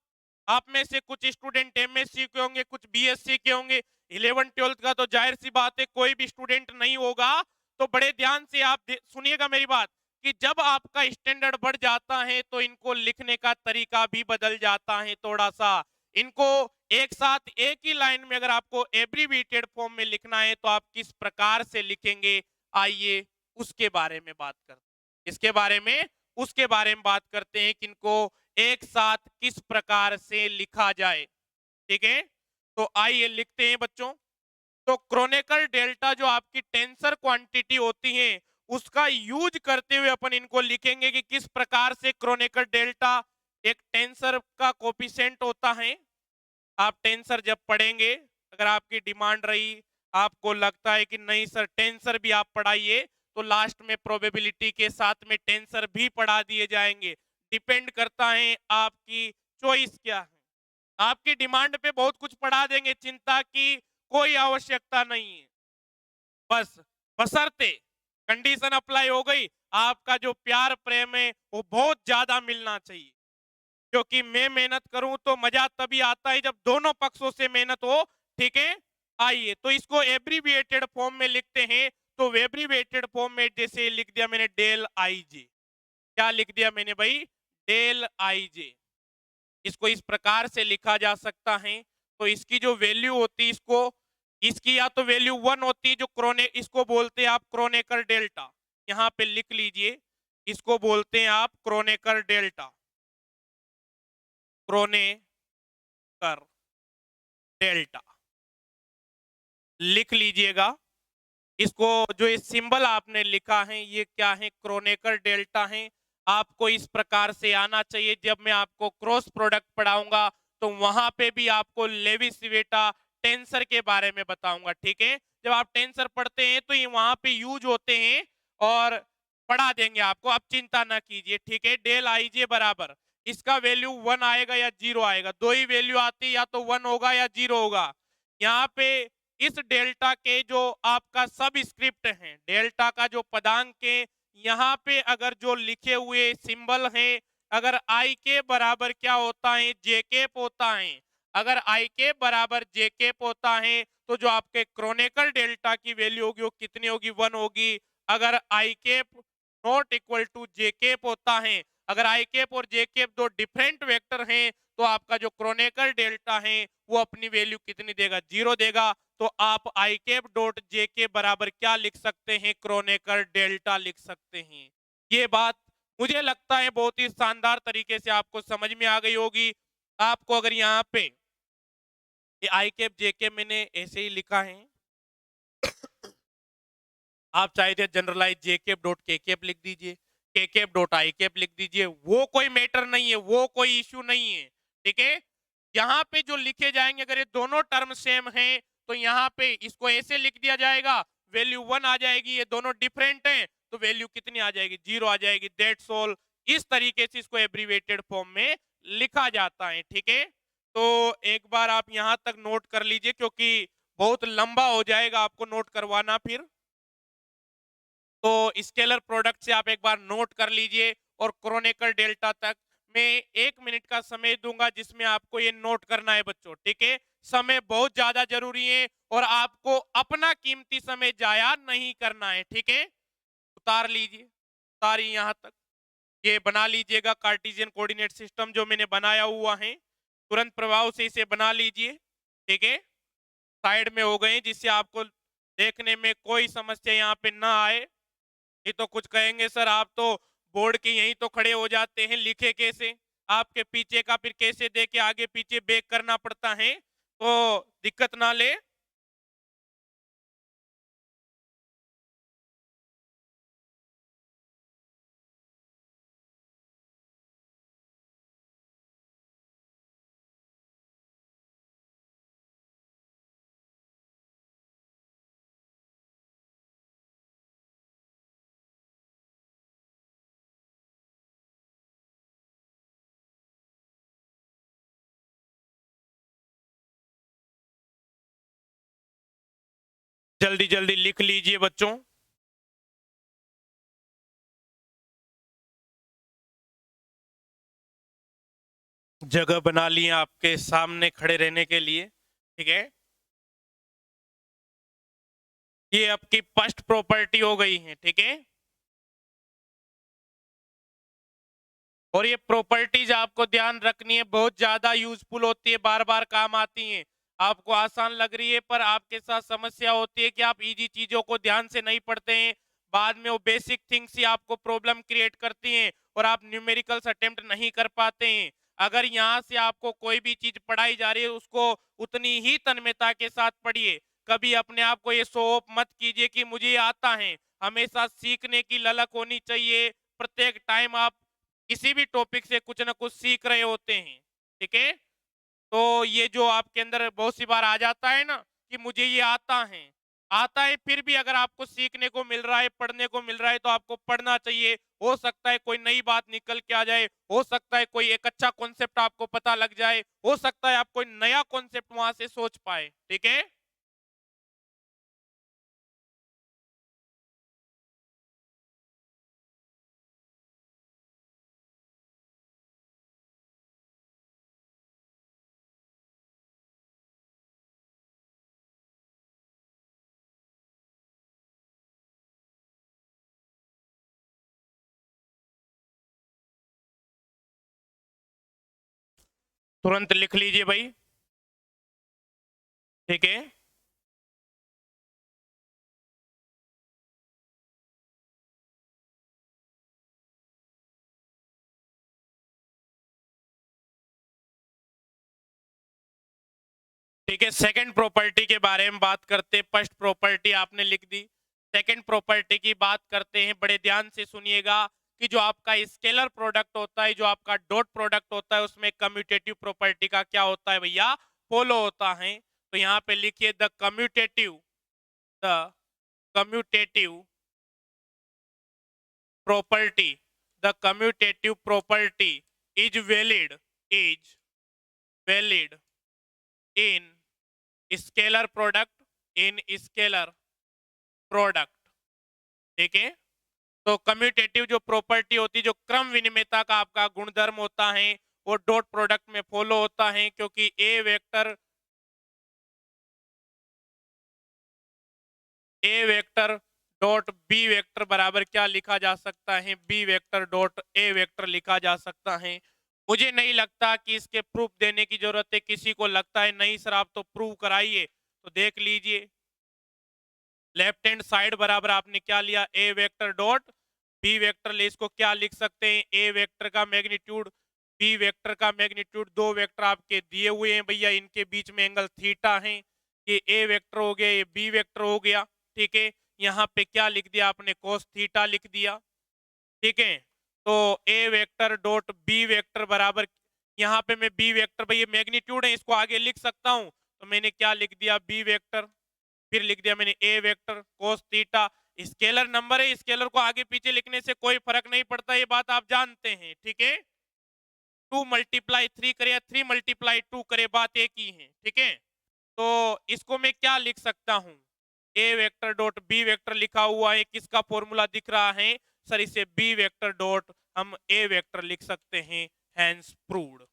Speaker 1: आप में से कुछ स्टूडेंट एमएससी के होंगे, कुछ बीएससी के होंगे, 11th-12th का तो जाहिर सी बात है कोई भी स्टूडेंट नहीं होगा। तो बड़े ध्यान से आप सुनिएगा मेरी बात कि जब आपका स्टैंडर्ड बढ़ जाता है तो इनको लिखने का तरीका भी बदल जाता है थोड़ा सा। इनको एक साथ एक ही लाइन में अगर आपको एब्रीविएटेड फॉर्म में लिखना है तो आप किस प्रकार से लिखेंगे, आइए उसके बारे में बात करते हैं। इसके बारे में उसके बारे में बात करते हैं कि इनको एक साथ किस प्रकार से लिखा जाए। ठीक है, तो आइए लिखते हैं बच्चों। तो क्रोनेकल डेल्टा जो आपकी टेंसर क्वांटिटी होती है उसका यूज करते हुए अपन इनको लिखेंगे कि किस प्रकार से क्रोनेकल डेल्टा एक टेंसर का कोफिशिएंट होता है। आप टेंसर जब पढ़ेंगे, अगर आपकी डिमांड रही, आपको लगता है कि नहीं सर टेंसर भी आप पढ़ाइए, तो लास्ट में प्रोबेबिलिटी के साथ में टेंसर भी पढ़ा दिए जाएंगे। डिपेंड करता है आपकी चॉइस क्या है। आपकी डिमांड पे बहुत कुछ पढ़ा देंगे, चिंता की कोई आवश्यकता नहीं है। बस बशर्ते कंडीशन अप्लाई हो गई, आपका जो प्यार प्रेम है वो बहुत ज्यादा मिलना चाहिए। क्योंकि मैं मेहनत करूं तो मजा तभी आता है जब दोनों पक्षों से मेहनत हो। ठीक है, आइए तो इसको एब्रीविएटेड फॉर्म में लिखते हैं। तो एब्रीविएटेड फॉर्म में जैसे लिख दिया मैंने डेल आई जे। क्या लिख दिया मैंने भाई? डेल आई जे। इसको इस प्रकार से लिखा जा सकता है। तो इसकी जो वैल्यू होती है इसको, इसकी या तो वैल्यू 1 होती है जो क्रोने, इसको बोलते हैं आप क्रोनेकर डेल्टा। यहां पे लिख लीजिए, इसको बोलते हैं आप क्रोनेकर डेल्टा। क्रोनेकर डेल्टा लिख लीजिएगा। इसको जो ये सिंबल आपने लिखा है ये क्या है? क्रोनेकर डेल्टा है। आपको इस प्रकार से आना चाहिए। जब मैं आपको क्रॉस प्रोडक्ट पढ़ाऊंगा तो वहां पे भी आपको लेवी सिवेटा टेंसर के बारे में बताऊंगा। ठीक है, जब आप टेंसर पढ़ते हैं तो ये वहां पे यूज होते हैं और पढ़ा देंगे आपको, आप चिंता ना कीजिए। ठीक है, डेल आई जे बराबर इसका वैल्यू 1 आएगा या 0 आएगा, दो ही वैल्यू आती है, या तो 1 होगा या 0 होगा। यहाँ पे इस डेल्टा के जो आपका सब स्क्रिप्ट है, डेल्टा का जो पदांक है, यहाँ पे अगर जो लिखे हुए सिंबल हैं, अगर आई के बराबर क्या होता है? जे केप होता है। अगर आई के बराबर जे केप होता है तो जो आपके क्रोनेकल डेल्टा की वैल्यू होगी वो कितनी होगी? 1 होगी। अगर I cap not equal to J cap होता है, अगर आई केप और जे केप दो डिफरेंट वेक्टर हैं तो आपका जो क्रोनेकल डेल्टा है वो अपनी वैल्यू कितनी देगा? 0 देगा। तो आप आई कैप डॉट जे के बराबर क्या लिख सकते हैं? क्रोनेकर डेल्टा लिख सकते हैं। ये बात मुझे लगता है बहुत ही शानदार तरीके से आपको समझ में आ गई होगी। आपको अगर यहाँ पे ये आई कैप जे के मैंने ऐसे ही लिखा है, आप चाहे तो जनरलाइज जे कैप डॉट के कैप लिख दीजिए, के कैप डॉट आई कैप लिख दीजिए, वो कोई मैटर नहीं है, वो कोई इश्यू नहीं है। ठीक है, यहाँ पे जो लिखे जाएंगे अगर ये दोनों टर्म सेम हैं तो यहाँ पे इसको ऐसे लिख दिया जाएगा, वैल्यू 1 आ जाएगी। ये दोनों डिफरेंट हैं तो वैल्यू कितनी आ जाएगी? 0 आ जाएगी। That's all. इस तरीके से इसको एब्रीवेटेड फॉर्म में लिखा जाता है। ठीक है, तो एक बार आप यहाँ तक नोट कर लीजिए क्योंकि बहुत लंबा हो जाएगा आपको नोट करवाना फिर। तो स्केलर प्रोडक्ट से आप एक बार नोट कर लीजिए और क्रोनेकल डेल्टा तक मैं 1 मिनट का समय दूंगा जिसमें आपको ये नोट करना है बच्चों। ठीक है, समय बहुत ज्यादा जरूरी है और आपको अपना कीमती समय जाया नहीं करना है। ठीक है, उतार लीजिए, उतारिए यहाँ तक। ये बना लीजिएगा कार्टेशियन कोऑर्डिनेट सिस्टम जो मैंने बनाया हुआ है, तुरंत प्रभाव से इसे बना लीजिए। ठीक है, साइड में हो गए जिससे आपको देखने में कोई समस्या यहाँ पे ना आए। ये तो कुछ कहेंगे सर आप तो बोर्ड के यहीं तो खड़े हो जाते हैं, लिखे कैसे? आपके पीछे का फिर कैसे देके आगे पीछे बैक करना पड़ता है, तो दिक्कत ना ले। जल्दी जल्दी लिख लीजिए बच्चों। जगह बना लिए आपके सामने खड़े रहने के लिए। ठीक है, ये आपकी फर्स्ट प्रॉपर्टी हो गई है, ठीक है। और ये प्रॉपर्टीज आपको ध्यान रखनी है, बहुत ज्यादा यूजफुल होती है, बार बार काम आती हैं। आपको आसान लग रही है पर आपके साथ समस्या होती है कि आप इजी चीजों को ध्यान से नहीं पढ़ते हैं, बाद में वो बेसिक थिंग्स ही आपको प्रॉब्लम क्रिएट करती हैं और आप न्यूमेरिकल्स अटेम्प्ट नहीं कर पाते हैं। अगर यहाँ से आपको कोई भी चीज पढ़ाई जा रही है उसको उतनी ही तन्मयता के साथ पढ़िए। कभी अपने आप को ये शो ऑफ मत कीजिए कि मुझे ये आता है। हमेशा सीखने की ललक होनी चाहिए। प्रत्येक टाइम आप किसी भी टॉपिक से कुछ ना कुछ सीख रहे होते हैं, ठीक है। तो ये जो आपके अंदर बहुत सी बार आ जाता है ना कि मुझे ये आता है, फिर भी अगर आपको सीखने को मिल रहा है, पढ़ने को मिल रहा है, तो आपको पढ़ना चाहिए। हो सकता है कोई नई बात निकल के आ जाए, हो सकता है कोई एक अच्छा कॉन्सेप्ट आपको पता लग जाए, हो सकता है आप कोई नया कॉन्सेप्ट वहां से सोच पाए, ठीक है। तुरंत लिख लीजिए भाई, ठीक है। ठीक है, सेकंड प्रॉपर्टी के बारे में बात करते हैं। फर्स्ट प्रॉपर्टी आपने लिख दी, सेकंड प्रॉपर्टी की बात करते हैं। बड़े ध्यान से सुनिएगा कि जो आपका स्केलर प्रोडक्ट होता है, जो आपका डॉट प्रोडक्ट होता है, उसमें कम्यूटेटिव प्रॉपर्टी का क्या होता है भैया, फॉलो होता है। तो यहाँ पे लिखिए the commutative property, the commutative property is valid in scalar product, ठीक है। तो कम्यूटेटिव जो प्रॉपर्टी होती है, जो क्रम विनिमयता का आपका गुणधर्म होता है, वो डॉट प्रोडक्ट में फॉलो होता है, क्योंकि A vector dot B vector बराबर क्या लिखा जा सकता है, B vector dot A vector लिखा जा सकता है। मुझे नहीं लगता कि इसके प्रूफ देने की जरूरत है। किसी को लगता है नहीं सर आप तो प्रूव कराइए, तो देख लीजिए। लेफ्ट हैंड साइड बराबर आपने क्या लिया, ए वेक्टर डॉट बी वेक्टर ले, इसको क्या लिख सकते हैं, ए वेक्टर का मैग्नीट्यूड बी वेक्टर का मैग्नीट्यूड। दो वेक्टर आपके दिए हुए हैं भैया, इनके बीच में एंगल थीटा है। ये ए वेक्टर हो गया, ये बी वेक्टर हो गया, ठीक है। यहाँ पे क्या लिख दिया आपने, कोस थीटा लिख दिया, ठीक है। तो A vector dot B vector बराबर, यहाँ पे मैं बी वेक्टर भाई मैग्नीट्यूड है, इसको आगे लिख सकता हूँ, तो मैंने क्या लिख दिया, बी वेक्टर। फिर लिख दिया मैंने A vector cos theta. Scalar number है, स्केलर को आगे पीछे लिखने से कोई फर्क नहीं पड़ता, ये बात आप जानते हैं, ठीक है। 2 × 3 करे या 3 × 2 करे, बात एक ही है, ठीक है। तो इसको मैं क्या लिख सकता हूं, ए वेक्टर डॉट बी वेक्टर लिखा हुआ है, किसका फॉर्मूला दिख रहा है सर, इसे बी वेक्टर डॉट हम ए वेक्टर लिख सकते हैं, हैंस प्रूव्ड,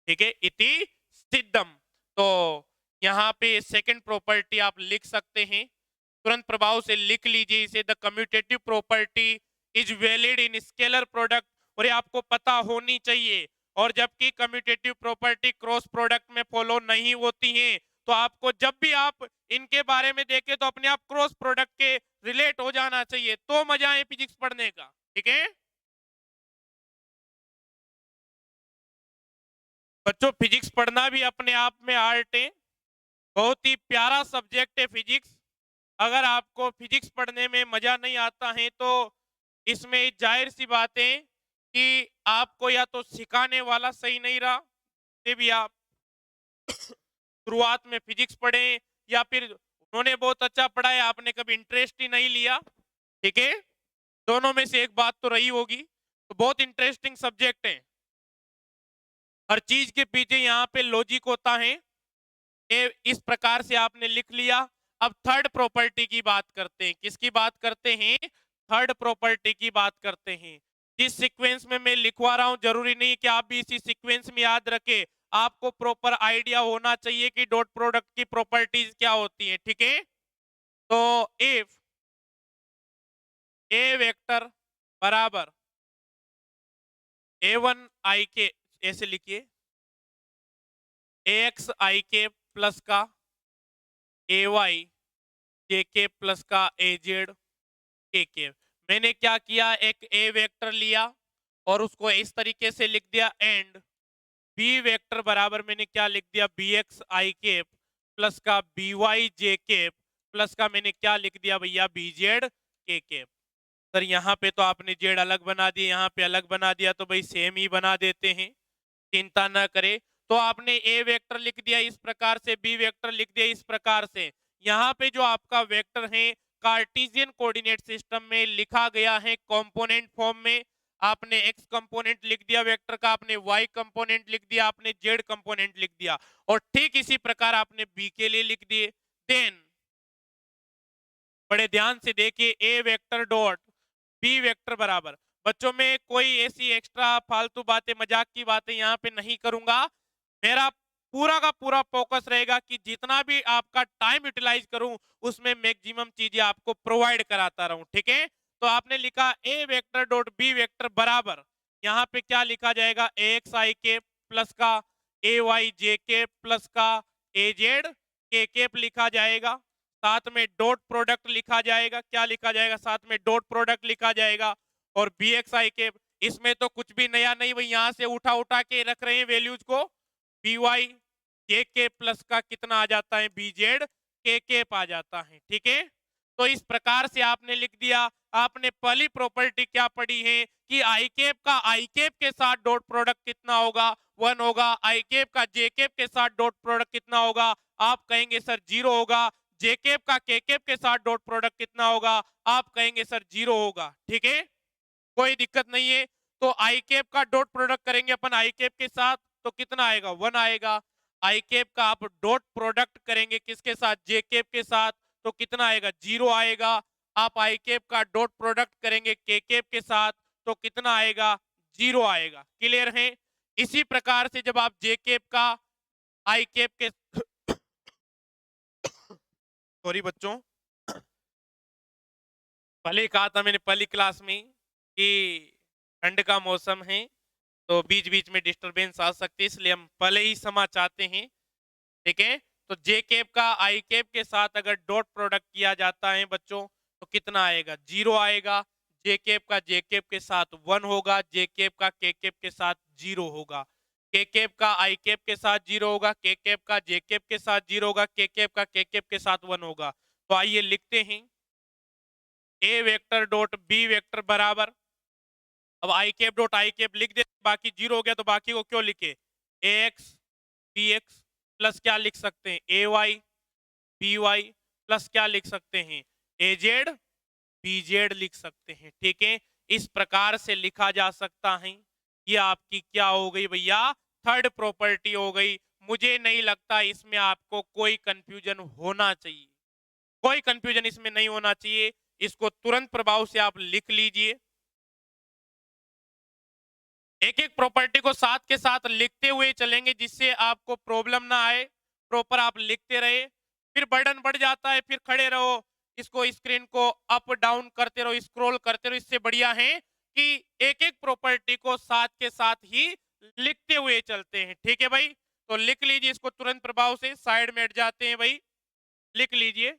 Speaker 1: ठीक है, इति सिद्धम। तो यहाँ पे सेकंड प्रॉपर्टी आप लिख सकते हैं, तुरंत प्रभाव से लिख लीजिए इसे, the commutative property is valid in scalar product. और ये आपको पता होनी चाहिए। और जबकि कम्यूटेटिव प्रॉपर्टी क्रॉस प्रोडक्ट में फॉलो नहीं होती है, तो आपको जब भी आप इनके बारे में देखें तो अपने आप क्रॉस प्रोडक्ट के रिलेट हो जाना चाहिए, तो मजा है फिजिक्स पढ़ने का, ठीक है। बच्चों फिजिक्स पढ़ना भी अपने आप में आर्ट है, बहुत ही प्यारा सब्जेक्ट है फिजिक्स। अगर आपको फिजिक्स पढ़ने में मजा नहीं आता है तो इसमें जाहिर सी बात है कि आपको या तो सिखाने वाला सही नहीं रहा, से भी आप शुरुआत में फिजिक्स पढ़े, या फिर उन्होंने बहुत अच्छा पढ़ाया आपने कभी इंटरेस्ट ही नहीं लिया, ठीक है। दोनों में से एक बात तो रही होगी। तो बहुत इंटरेस्टिंग सब्जेक्ट है, हर चीज के पीछे यहाँ पे लॉजिक होता है। ये इस प्रकार से आपने लिख लिया। अब थर्ड प्रॉपर्टी की बात करते हैं, किसकी बात करते हैं, थर्ड प्रॉपर्टी की बात करते हैं। जिस सीक्वेंस में मैं लिखवा रहा हूं जरूरी नहीं कि आप भी इसी सीक्वेंस में याद रखें, आपको प्रॉपर आइडिया होना चाहिए कि डॉट प्रोडक्ट की प्रॉपर्टीज क्या होती है, ठीक है। तो इफ ए वेक्टर बराबर a1 i के, ऐसे लिखिए, ax i के प्लस का ay जे के प्लस का az के। मैंने क्या किया, एक ए वेक्टर लिया और उसको इस तरीके से लिख दिया, एंड बी वेक्टर बराबर मैंने क्या लिख दिया, B X I cap plus का B Y J cap plus का मैंने क्या लिख दिया भैया, B Z K cap. Sir यहाँ पे तो आपने जेड अलग बना दिया, यहाँ पे अलग बना दिया, तो भाई सेम ही बना देते हैं, चिंता ना करे। तो आपने ए वेक्टर लिख दिया इस प्रकार से, बी वेक्टर लिख दिया इस प्रकार से। यहाँ पे जो आपका वेक्टर है कार्टेशियन कोऑर्डिनेट सिस्टम में लिखा गया है कंपोनेंट फॉर्म में। आपने एक्स कंपोनेंट लिख दिया वेक्टर का, आपने वाई कंपोनेंट लिख दिया, आपने जेड कंपोनेंट लिख दिया, और ठीक इसी प्रकार आपने बी के लिए लिख दिए। देन बड़े ध्यान से देखिए, ए वेक्टर डॉट बी वेक्टर बराबर, बच्चों में कोई ऐसी एक्स्ट्रा फालतू बातें, मजाक की बातें यहाँ पे नहीं करूंगा। मेरा पूरा का पूरा फोकस रहेगा कि जितना भी आपका टाइम यूटिलाइज करूं उसमें मैक्सिमम चीजें आपको प्रोवाइड कराता रहूं, ठीक है। तो आपने लिखा ए वेक्टर डॉट बी वेक्टर बराबर, यहाँ पे क्या लिखा जाएगा, ए एक्स आई के प्लस का ए वाई जे के प्लस का ए जेड के केप लिखा जाएगा, साथ में डॉट प्रोडक्ट लिखा जाएगा। क्या लिखा जाएगा, साथ में डॉट प्रोडक्ट लिखा जाएगा। और बी एक्स आई के, इसमें तो कुछ भी नया नहीं, वही यहां से उठा उठा के रख रहे हैं वैल्यूज को। बी वाई जे के प्लस का कितना आ जाता है, बी जेड के केप आ जाता है, ठीक है। तो इस प्रकार से आपने लिख दिया। आपने पहली प्रॉपर्टी क्या पढ़ी है कि आई केप का आई केप के साथ डॉट प्रोडक्ट कितना होगा, 1 होगा। आई केप का जे केप के साथ डॉट प्रोडक्ट कितना होगा, आप कहेंगे सर 0 होगा। जे केप का के केप के साथ डॉट प्रोडक्ट कितना होगा, आप कहेंगे सर 0 होगा, ठीक है, कोई दिक्कत नहीं है। तो आई कैप का डॉट प्रोडक्ट करेंगे अपन आई कैप के साथ, तो कितना आएगा, 1 आएगा। आई कैप का आप डॉट प्रोडक्ट करेंगे किसके साथ, जे कैप के साथ, तो कितना आएगा, 0 आएगा। आप आई कैप का डॉट प्रोडक्ट करेंगे के कैप के साथ, तो कितना आएगा, 0 आएगा। क्लियर है। इसी प्रकार से जब आप जे कैप का आई कैप के सॉरी बच्चों, पहले कहा था मैंने पहली क्लास में कि ठंड का मौसम है तो बीच बीच में डिस्टरबेंस आ सकती है, इसलिए हम पहले ही समा चाहते हैं, ठीक है। तो जे कैप का आई कैप के साथ अगर डॉट प्रोडक्ट किया जाता है बच्चों, तो कितना आएगा, 0 आएगा। जे कैप का जे कैप के साथ 1 होगा, जे कैप का के कैप के साथ 0 होगा। के कैप का आई कैप के साथ 0 होगा, के कैप का जे कैप के साथ 0 होगा, के कैप का के कैप के साथ 1 होगा। तो आइए लिखते हैं, A vector dot B vector बराबर, अब आई कैप डॉट आई कैप लिख दे, बाकी 0 हो गया तो बाकी को क्यों लिखे, ए एक्स बी एक्स प्लस क्या लिख सकते हैं, ए वाई बी वाई प्लस क्या लिख सकते हैं, ए जेड बी जेड लिख सकते हैं, ठीक है। इस प्रकार से लिखा जा सकता है। ये आपकी क्या हो गई भैया, थर्ड प्रॉपर्टी हो गई। मुझे नहीं लगता इसमें आपको कोई कंफ्यूजन होना चाहिए, कोई कंफ्यूजन इसमें नहीं होना चाहिए। इसको तुरंत प्रभाव से आप लिख लीजिए, एक एक प्रॉपर्टी को साथ के साथ लिखते हुए चलेंगे जिससे आपको प्रॉब्लम ना आए। प्रॉपर आप लिखते रहे, फिर बर्डन बढ़ जाता है, फिर खड़े रहो, इसको स्क्रीन को अप डाउन करते रहो, स्क्रॉल करते रहो। इससे बढ़िया है कि एक एक प्रॉपर्टी को साथ के साथ ही लिखते हुए चलते हैं, ठीक है भाई। तो लिख लीजिए इसको तुरंत प्रभाव से, साइड में हट जाते हैं भाई, लिख लीजिए।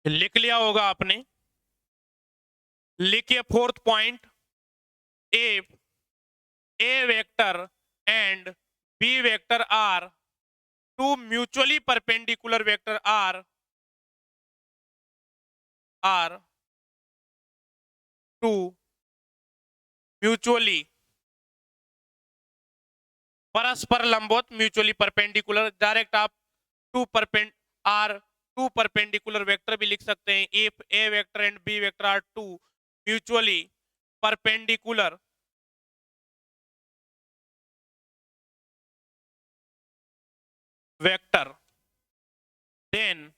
Speaker 1: लिख लिया होगा आपने, लिखिए fourth point, if A vector and B vector are two mutually perpendicular vector are two mutually परस्पर लंबवत, म्यूचुअली परपेंडिकुलर, डायरेक्ट आप टू परपेंडिकुलर वेक्टर भी लिख सकते हैं। If A vector and B vector are two mutually perpendicular vector, then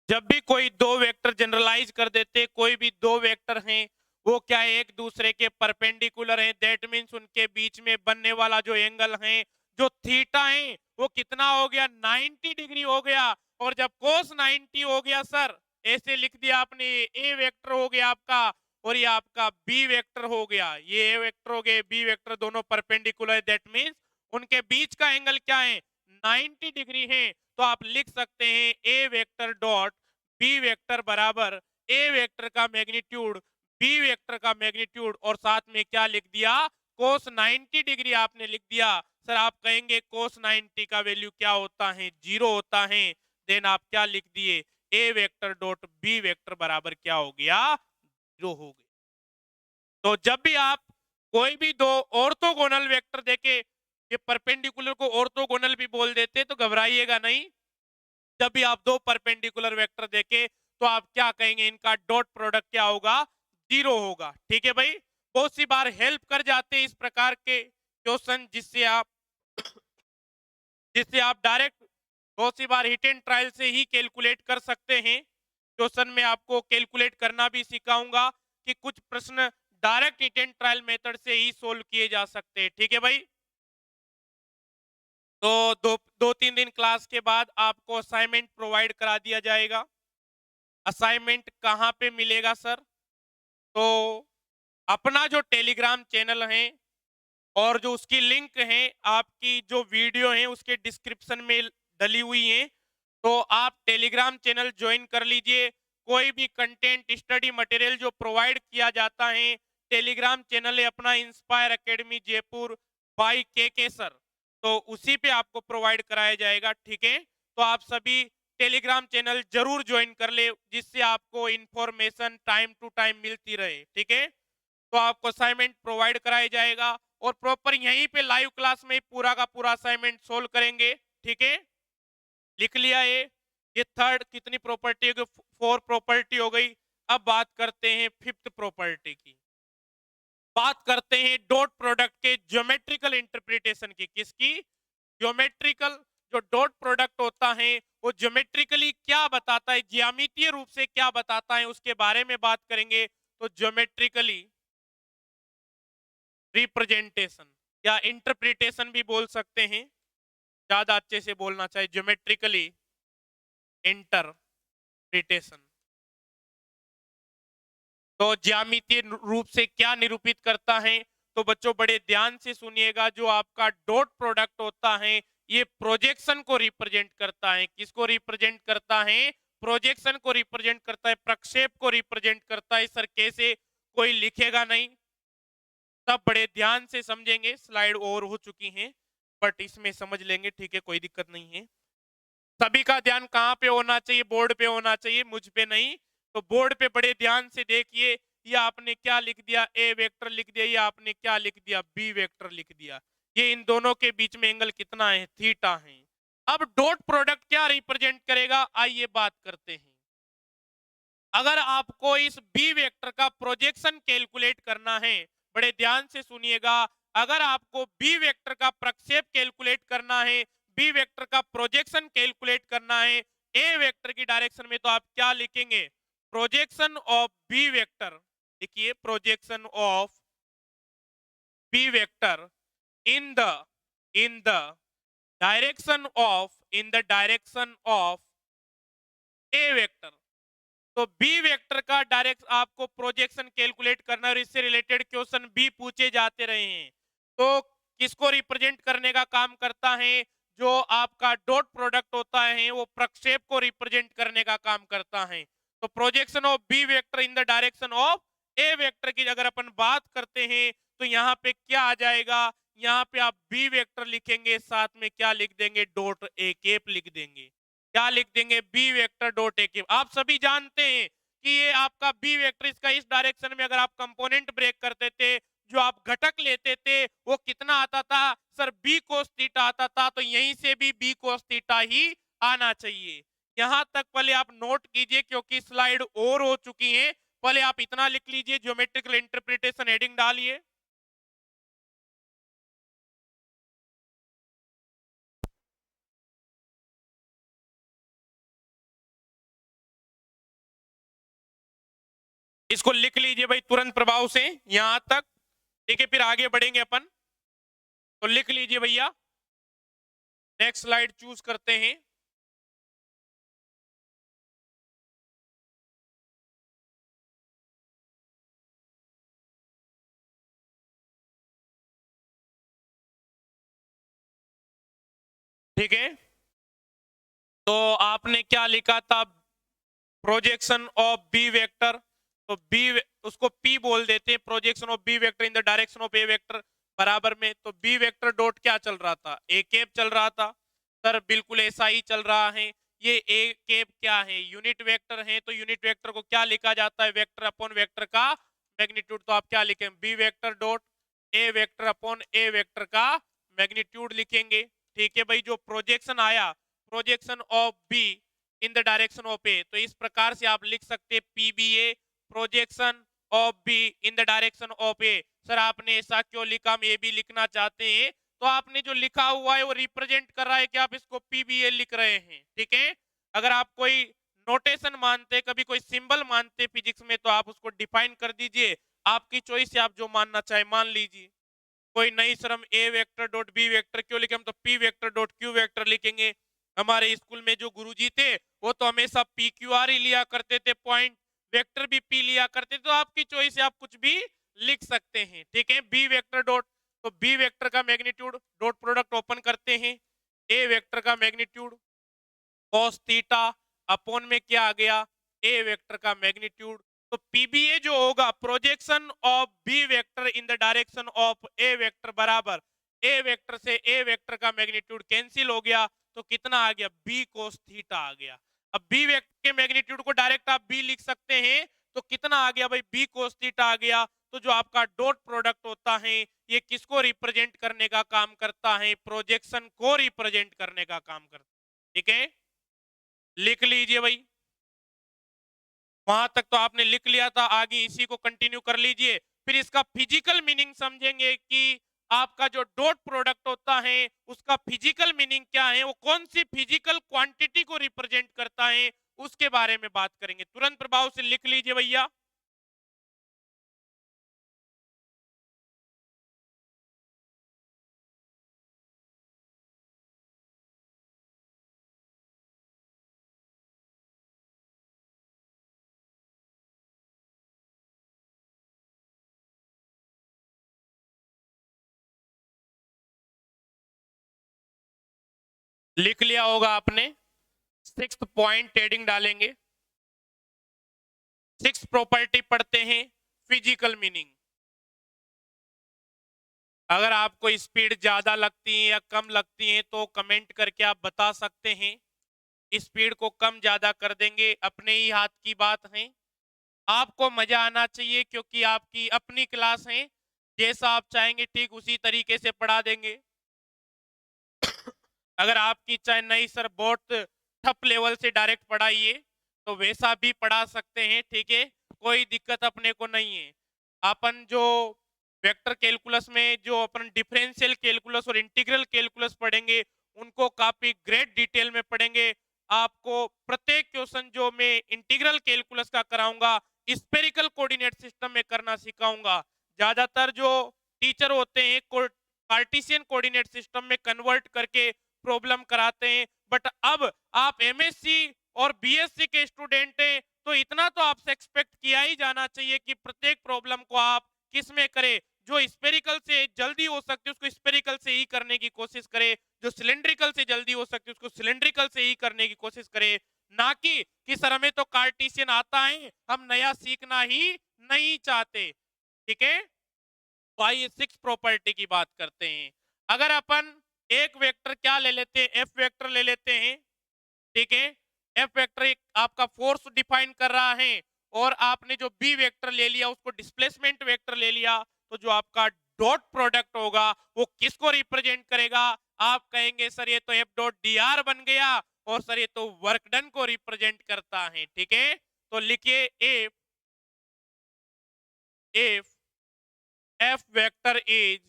Speaker 1: जब भी कोई दो वेक्टर जनरलाइज कर देते, कोई भी दो वेक्टर हैं वो क्या है, एक दूसरे के परपेंडिकुलर हैं। दैट मीन्स उनके बीच में बनने वाला जो एंगल है, जो थीटा है, वो कितना हो गया, 90 डिग्री हो गया। और जब कोस 90 हो गया सर, ऐसे लिख दिया आपने, ए वेक्टर हो गया आपका और ये आपका बी वेक्टर हो गया। ये ए वेक्टर हो गए, बी वेक्टर दोनों परपेंडिकुलर, दैट मीन्स उनके बीच का एंगल क्या है, 90 डिग्री है। तो आप लिख सकते हैं A vector dot B vector बराबर ए वेक्टर का मैग्नीट्यूड बी वेक्टर का मैग्नीट्यूड, और साथ में क्या लिख दिया, कोस 90 डिग्री आपने लिख दिया। सर आप कहेंगे कोस 90 का वैल्यू क्या होता है, 0 होता है। देन आप क्या लिख दिए, ए वेक्टर डॉट बी वेक्टर बराबर क्या हो गया, 0 हो गया। तो जब भी आप कोई भी दो ऑर्थोगोनल वेक्टर देके, ये परपेंडिकुलर को ऑर्थोगोनल भी बोल देते, तो घबराइएगा नहीं। जब भी आप दो परपेंडिकुलर वेक्टर देखे तो आप क्या कहेंगे, इनका डॉट प्रोडक्ट क्या होगा, 0 होगा। ठीक है भाई, बहुत सी बार हेल्प कर जाते हैं इस प्रकार के क्वेश्चन, जिससे आप डायरेक्ट बहुत सी बार हिट एंड ट्रायल से ही कैलकुलेट कर सकते हैं। क्वेश्चन में आपको कैलकुलेट करना भी सिखाऊंगा कि कुछ प्रश्न direct hit and trial method से ही सोल्व किए जा सकते हैं। ठीक है भाई, तो दो तीन दिन क्लास के बाद आपको असाइनमेंट प्रोवाइड करा दिया जाएगा। असाइनमेंट कहाँ पे मिलेगा सर, तो अपना जो टेलीग्राम चैनल है और जो उसकी लिंक है आपकी जो वीडियो है उसके डिस्क्रिप्शन में डली हुई है। तो आप टेलीग्राम चैनल ज्वाइन कर लीजिए। कोई भी कंटेंट स्टडी मटेरियल जो प्रोवाइड किया जाता है, टेलीग्राम चैनल है अपना इंस्पायर एकेडमी जयपुर बाई के सर, तो उसी पे आपको प्रोवाइड कराया जाएगा। ठीक है, तो आप सभी टेलीग्राम चैनल जरूर ज्वाइन कर ले, जिससे आपको इंफॉर्मेशन टाइम टू टाइम मिलती रहे। ठीक है, तो आपको असाइनमेंट प्रोवाइड कराया जाएगा और प्रॉपर यहीं पे लाइव क्लास में पूरा का पूरा असाइनमेंट सोल्व करेंगे। ठीक है, लिख लिया ये थर्ड कितनी प्रॉपर्टी हो गई, 4 प्रॉपर्टी हो गई। अब बात करते हैं फिफ्थ प्रॉपर्टी की, बात करते हैं डॉट प्रोडक्ट के ज्योमेट्रिकल इंटरप्रिटेशन की। किसकी, ज्योमेट्रिकल, जो डॉट प्रोडक्ट होता है वो ज्योमेट्रिकली क्या बताता है, ज्यामितीय रूप से क्या बताता है, उसके बारे में बात करेंगे। तो ज्योमेट्रिकली रिप्रेजेंटेशन या इंटरप्रिटेशन भी बोल सकते हैं, ज्यादा अच्छे से बोलना चाहिए ज्योमेट्रिकली इंटरप्रिटेशन। तो ज्यामितीय रूप से क्या निरूपित करता है, तो बच्चों बड़े ध्यान से सुनिएगा। जो आपका डॉट प्रोडक्ट होता है ये प्रोजेक्शन को रिप्रेजेंट करता है। किसको रिप्रेजेंट करता है, प्रोजेक्शन को रिप्रेजेंट करता है, प्रक्षेप को रिप्रेजेंट करता है। सर कैसे, कोई लिखेगा नहीं, सब बड़े ध्यान से समझेंगे। स्लाइड और हो चुकी हैं बट इसमें समझ लेंगे, ठीक है, कोई दिक्कत नहीं है। सभी का ध्यान कहाँ पे होना चाहिए, बोर्ड पे होना चाहिए, मुझ पे नहीं। तो बोर्ड पे बड़े ध्यान से देखिए, ये आपने क्या लिख दिया, ए वेक्टर लिख दिया, ये आपने क्या लिख दिया, बी वेक्टर लिख दिया। ये इन दोनों के बीच में एंगल कितना है, थीटा है। अब डॉट प्रोडक्ट क्या रिप्रेजेंट करेगा, आइए बात करते हैं। अगर आपको इस बी वेक्टर का प्रोजेक्शन कैलकुलेट करना है, बड़े ध्यान से सुनिएगा, अगर आपको बी वेक्टर का प्रक्षेप कैलकुलेट करना है, बी वेक्टर का प्रोजेक्शन कैलकुलेट करना है ए वेक्टर की डायरेक्शन में, तो आप क्या लिखेंगे, प्रोजेक्शन ऑफ बी वेक्टर। देखिए projection of B vector in the in the direction of A vector. तो बी वेक्टर का डायरेक्ट आपको प्रोजेक्शन कैलकुलेट करना है और इससे रिलेटेड क्वेश्चन भी पूछे जाते रहे हैं। तो किसको रिप्रेजेंट करने का काम करता है, जो आपका डॉट प्रोडक्ट होता है वो प्रक्षेप को रिप्रेजेंट करने का काम करता है। तो projection of B vector in the direction of A vector की अगर अपन बात करते हैं तो यहाँ पे क्या आ जाएगा, यहाँ पे आप बी वेक्टर लिखेंगे, साथ में क्या लिख देंगे, डॉट ए केप लिख देंगे। क्या लिख देंगे, B vector dot A cube. आप सभी जानते हैं कि ये आपका बी वेक्टर, इसका इस डायरेक्शन में अगर आप कंपोनेंट ब्रेक करते थे, जो आप घटक लेते थे वो कितना आता था सर, बी कोस थीटा आता था। तो यहीं से भी बी कोस थीटा ही आना चाहिए। यहां तक पहले आप नोट कीजिए क्योंकि स्लाइड और हो चुकी है। पहले आप इतना लिख लीजिए, ज्योमेट्रिकल इंटरप्रिटेशन हेडिंग डालिए। इसको लिख लीजिए भाई तुरंत प्रभाव से यहां तक। ठीक है, फिर आगे बढ़ेंगे अपन। तो लिख लीजिए भैया। नेक्स्ट स्लाइड चूज करते हैं। ठीक है, तो आपने क्या लिखा था? Projection of B vector. तो बी, उसको पी बोल देते हैं, projection of B vector in the direction of A vector बराबर में। तो बी वेक्टर डॉट क्या चल रहा था? ए कैप चल रहा था। सर बिल्कुल ऐसा ही चल रहा है। ये ए कैप क्या है? यूनिट वेक्टर है। तो यूनिट वेक्टर को क्या लिखा जाता है? वेक्टर अपॉन वेक्टर का मैग्नीट्यूड। तो आप क्या लिखेंगे? B vector dot A vector upon A vector का मैग्नीट्यूड लिखेंगे। ठीक है भाई, जो प्रोजेक्शन आया, projection of B in the direction of A, तो इस प्रकार से आप लिख सकते हैं PBA projection of B in the direction of A. Sir आपने ऐसा क्यों लिखा? हम ए भी लिखना चाहते हैं। तो आपने जो लिखा हुआ है वो रिप्रेजेंट कर रहा है कि आप इसको पीबीए लिख रहे हैं। ठीक है, अगर आप कोई नोटेशन मानते, कभी कोई सिंबल मानते फिजिक्स में, तो आप उसको डिफाइन कर दीजिए। आपकी चॉइस है, आप जो मानना चाहे मान लीजिए। कोई नई शर्म ए वेक्टर डॉट बी वेक्टर क्यों लिखे? हम तो P vector dot Q vector लिखेंगे। हमारे स्कूल में जो गुरुजी थे वो तो हमेशा पी क्यू आर ही लिया करते थे, पॉइंट वेक्टर भी पी लिया करते थे। तो आपकी चॉइस है, आप कुछ भी लिख सकते हैं। ठीक है, बी वेक्टर डॉट, तो बी वेक्टर का मैग्नीट्यूड डॉट प्रोडक्ट ओपन करते हैं, ए वेक्टर का मैग्नीट्यूड कॉस थीटा अपॉन में क्या आ गया? ए वेक्टर का मैग्नीट्यूड। तो पीबीए जो होगा, projection of B vector in the direction of A vector बराबर ए वेक्टर से ए वेक्टर का मैग्नीट्यूड कैंसिल हो गया, तो कितना आ गया? बी कोस थीटा आ गया। अब बी वेक्टर के मैग्नीट्यूड को डायरेक्ट आप बी लिख सकते हैं, तो कितना आ गया भाई? बी कोस थीटा आ गया। तो जो आपका डॉट प्रोडक्ट होता है, ये किसको रिप्रेजेंट करने का काम करता है? प्रोजेक्शन को रिप्रेजेंट करने का काम करता है। ठीक है, लिख लीजिए भाई। वहां तक तो आपने लिख लिया था, आगे इसी को कंटिन्यू कर लीजिए। फिर इसका फिजिकल मीनिंग समझेंगे कि आपका जो डॉट प्रोडक्ट होता है उसका फिजिकल मीनिंग क्या है, वो कौन सी फिजिकल क्वांटिटी को रिप्रेजेंट करता है, उसके बारे में बात करेंगे। तुरंत प्रभाव से लिख लीजिए भैया। लिख लिया होगा आपने। सिक्स्थ पॉइंट हेडिंग डालेंगे। सिक्स प्रॉपर्टी पढ़ते हैं, फिजिकल मीनिंग। अगर आपको स्पीड ज्यादा लगती है या कम लगती है तो कमेंट करके आप बता सकते हैं। स्पीड को कम ज्यादा कर देंगे, अपने ही हाथ की बात है। आपको मजा आना चाहिए क्योंकि आपकी अपनी क्लास है। जैसा आप चाहेंगे ठीक उसी तरीके से पढ़ा देंगे। अगर आपकी चाहे नहीं सर बहुत टफ लेवल से डायरेक्ट पढ़ाइए तो वैसा भी पढ़ा सकते हैं। ठीक है, कोई दिक्कत अपने को नहीं है। अपन जो वेक्टर कैलकुलस में जो अपन डिफरेंशियल कैलकुलस और इंटीग्रल कैलकुलस पढ़ेंगे, उनको काफी ग्रेट डिटेल में पढ़ेंगे। आपको प्रत्येक क्वेश्चन जो मैं इंटीग्रल कैलकुलस का कराऊंगा, स्फेरिकल कोऑर्डिनेट सिस्टम में करना सिखाऊंगा। ज्यादातर जो टीचर होते हैं कार्टेशियन कोऑर्डिनेट सिस्टम में कन्वर्ट करके प्रॉब्लम कराते हैं। बट अब आप एमएससी और बीएससी के स्टूडेंट हैं, तो इतना तो आपसे एक्सपेक्ट किया ही जाना चाहिए कि प्रत्येक प्रॉब्लम को आप किस में करें। जो स्पेरिकल से जल्दी हो सकती है उसको स्पेरिकल से ही करने की कोशिश करें, जो सिलेंड्रिकल से जल्दी हो सकती है उसको सिलेंड्रिकल से ही करने की कोशिश करें। ना कि सर हमें तो कार्टेशियन आता है, हम नया सीखना ही नहीं चाहते। ठीक है, तो आइए सिक्स प्रॉपर्टी की बात करते हैं। अगर अपन एक वेक्टर क्या ले लेते हैं? एफ वेक्टर ले लेते हैं। ठीक है, एफ वेक्टर एक आपका फोर्स डिफाइन कर रहा है, और आपने जो बी वेक्टर ले लिया उसको डिस्प्लेसमेंट वेक्टर ले लिया, तो जो आपका डॉट प्रोडक्ट होगा वो किसको रिप्रेजेंट करेगा? आप कहेंगे सर ये तो एफ डॉट डी आर बन गया, और सर ये तो वर्क डन को रिप्रेजेंट करता है। ठीक है, तो लिखिए F, F F vector is